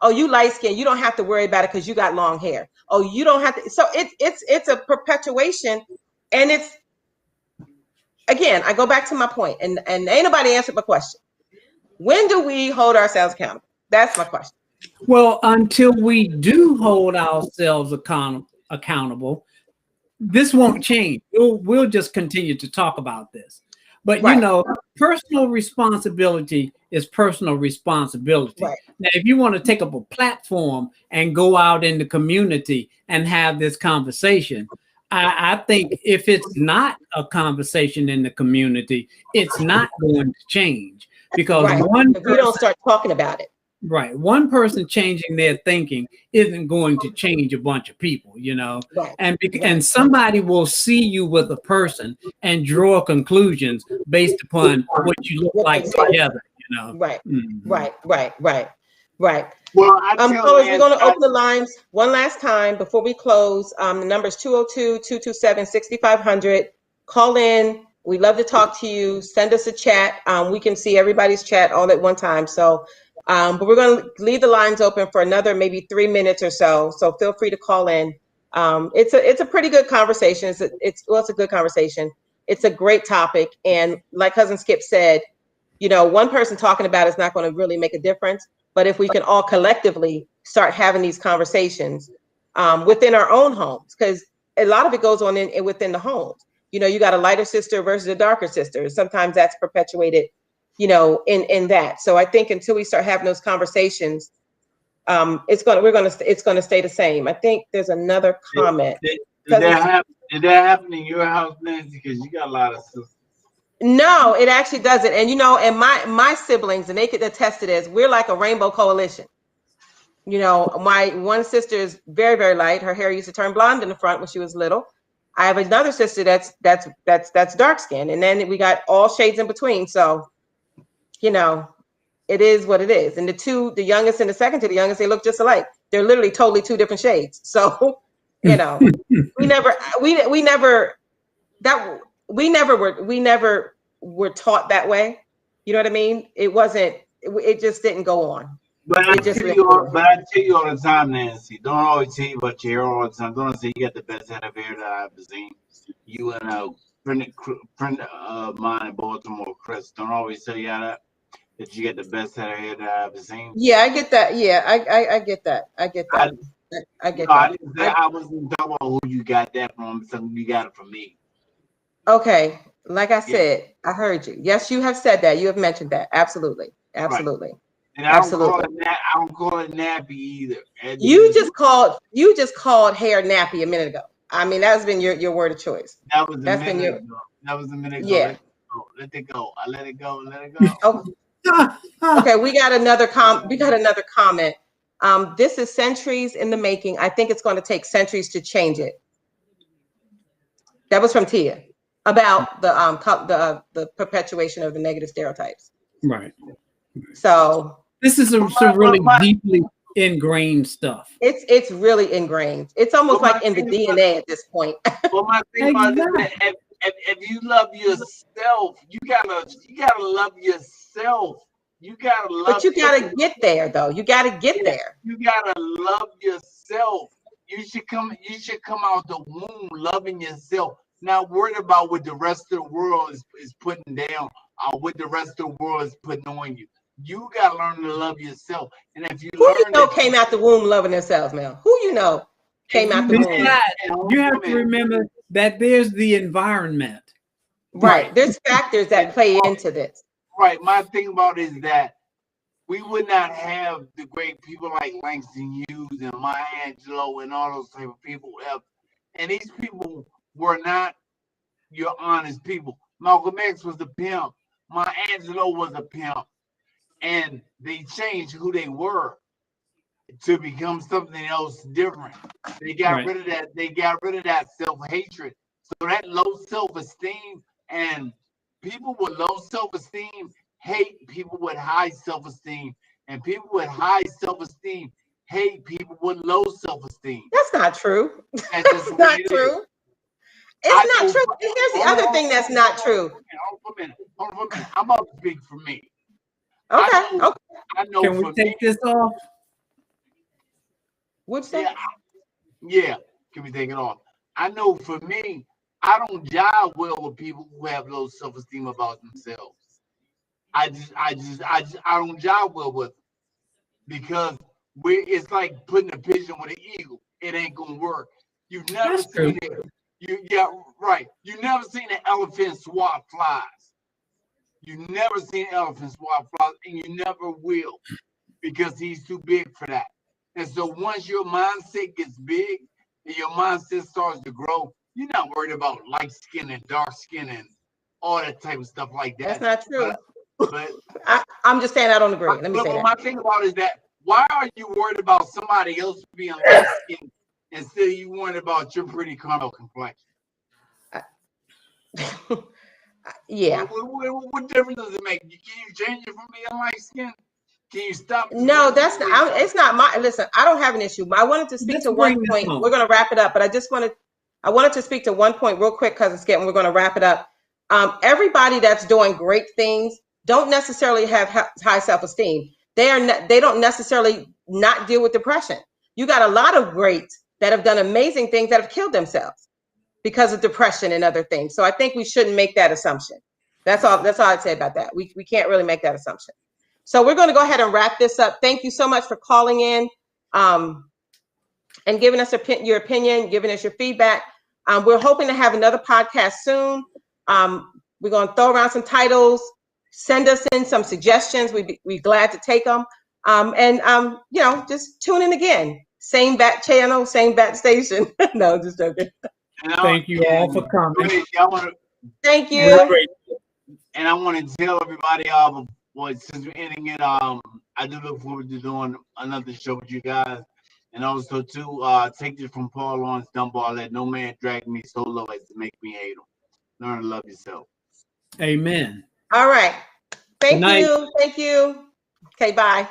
Speaker 1: Oh, you light skin, you don't have to worry about it because you got long hair. Oh, you don't have to. So it's a perpetuation. And it's, again, I go back to my point, and ain't nobody answered my question. When do we hold ourselves accountable? That's my question.
Speaker 2: Well, until we do hold ourselves accountable, this won't change. We'll just continue to talk about this. But
Speaker 1: Right.
Speaker 2: Personal responsibility is personal responsibility.
Speaker 1: Right.
Speaker 2: Now, if you want to take up a platform and go out in the community and have this conversation, I think if it's not a conversation in the community, it's not going to change, because
Speaker 1: Right. If we don't start talking about it.
Speaker 2: Right. One person changing their thinking isn't going to change a bunch of people,
Speaker 1: Right.
Speaker 2: and somebody will see you with a person and draw conclusions based upon what you look like together,
Speaker 1: Right.
Speaker 2: Mm-hmm.
Speaker 1: Right.
Speaker 3: Well,
Speaker 1: fellas, we're going to open the lines one last time before we close. The number is 202-227-6500. Call in. We love to talk to you. Send us a chat. We can see everybody's chat all at one time. So, but we're going to leave the lines open for another maybe 3 minutes or so. So feel free to call in. It's a pretty good conversation. It's a good conversation. It's a great topic. And like Cousin Skip said, one person talking about it's not going to really make a difference. But if we can all collectively start having these conversations within our own homes, because a lot of it goes on within the homes. You got a lighter sister versus a darker sister. Sometimes that's perpetuated, in that. So I think until we start having those conversations, it's going to stay the same. I think there's another comment.
Speaker 3: Did that happen in your house, Nancy? Because you got a lot of sisters.
Speaker 1: No, it actually doesn't. And and my siblings, and they could attest to this, we're like a rainbow coalition. My one sister is very, very light. Her hair used to turn blonde in the front when she was little. I have another sister that's dark skinned, and then we got all shades in between. So, it is what it is. And the youngest and the second to the youngest, they look just alike. They're literally totally two different shades. So, we never were taught that way. You know what I mean? It just didn't go on.
Speaker 3: But I tell you all the time, Nancy, don't always tell you about your hair all the time. Don't say you got the best head of hair that I've ever seen. You and a friend of mine in Baltimore, Chris, don't always tell you that you get the best head of hair that I've ever seen.
Speaker 1: Yeah, I get that. Yeah, I get that. I get that. I get that.
Speaker 3: I wasn't talking about who you got that from. You got it from me.
Speaker 1: Okay. Like I said, I heard you. Yes, you have said that. You have mentioned that. Absolutely. Absolutely. Right.
Speaker 3: And I don't call it nappy either.
Speaker 1: You just called hair nappy a minute ago. I mean, that's been your word of choice.
Speaker 3: That was a minute ago.
Speaker 1: Yeah.
Speaker 3: Let it go. I let it go.
Speaker 1: Oh. Okay, we got another comment. This is centuries in the making. I think it's going to take centuries to change it. That was from Tia about the perpetuation of the negative stereotypes.
Speaker 2: Right.
Speaker 1: So
Speaker 2: this is some really deeply ingrained stuff.
Speaker 1: It's really ingrained. It's almost like in the DNA at this point.
Speaker 3: Well, my thing about it, if you love yourself, you gotta love yourself. You gotta love.
Speaker 1: But you gotta get there, though. You gotta get there.
Speaker 3: You gotta love yourself. You should come out the womb loving yourself. Not worried about what the rest of the world is putting down, or what the rest of the world is putting on you. You gotta learn to love yourself. And if you
Speaker 1: came out the womb loving themselves, man? Who came out the womb?
Speaker 2: You have to remember that there's the environment.
Speaker 1: Right. There's factors that play into this.
Speaker 3: Right. My thing about it is that we would not have the great people like Langston Hughes and Maya Angelou and all those type of people. And these people were not your honest people. Malcolm X was a pimp. Maya Angelou was a pimp. and they changed who they were to become something else different. They got rid of that. They got rid of that self-hatred. So that low self-esteem, and people with low self-esteem hate people with high self-esteem, and people with high self-esteem hate people with low self-esteem.
Speaker 1: That's not true.
Speaker 3: That's just
Speaker 1: That's not true. It's not true. And here's the other thing that's not true.
Speaker 3: Hold on for a minute. I'm about to speak for me.
Speaker 1: Okay.
Speaker 3: I know
Speaker 2: Can we take this off?
Speaker 1: What'd you say?
Speaker 3: Yeah. Can we take it off? I know for me, I don't jive well with people who have low self-esteem about themselves. I don't jive well with them because it's like putting a pigeon with an eagle. It ain't gonna work. You've never seen it. You never seen an elephant swat flies. You never seen an elephant swat flies, and you never will, because he's too big for that. And so once your mindset gets big and your mindset starts to grow, you're not worried about light skin and dark skin and all that type of stuff like that.
Speaker 1: That's not true.
Speaker 3: But
Speaker 1: I'm just saying I don't agree. Let me say that.
Speaker 3: My thing about it is that why are you worried about somebody else being light skinned instead of you worried about your pretty caramel complexion?
Speaker 1: Yeah.
Speaker 3: What difference does it make? Can you change it from being light skinned? Can you stop?
Speaker 1: No, that's not. It's not my. Listen, I don't have an issue. I wanted to speak to one point. We're going to wrap it up, but I wanted to speak to one point real quick because we're going to wrap it up. Everybody that's doing great things don't necessarily have high self-esteem. They don't necessarily not deal with depression. You got a lot of greats that have done amazing things that have killed themselves because of depression and other things. So I think we shouldn't make that assumption. That's all I'd say about that. We can't really make that assumption. So we're going to go ahead and wrap this up. Thank you so much for calling in and giving us your opinion, giving us your feedback. We're hoping to have another podcast soon. We're going to throw around some titles. Send us in some suggestions. We'd be glad to take them. Just tune in again. Same bat channel, same bat station. No, just joking.
Speaker 2: Thank you all for coming.
Speaker 1: Thank you.
Speaker 3: And I want to tell everybody, since we're ending it, I do look forward to doing another show with you guys. And also, too, take this from Paul Lawrence Dunbar: let no man drag me so low as to make me hate him. Learn to love yourself.
Speaker 2: Amen.
Speaker 1: All right. Thank you. Okay, bye.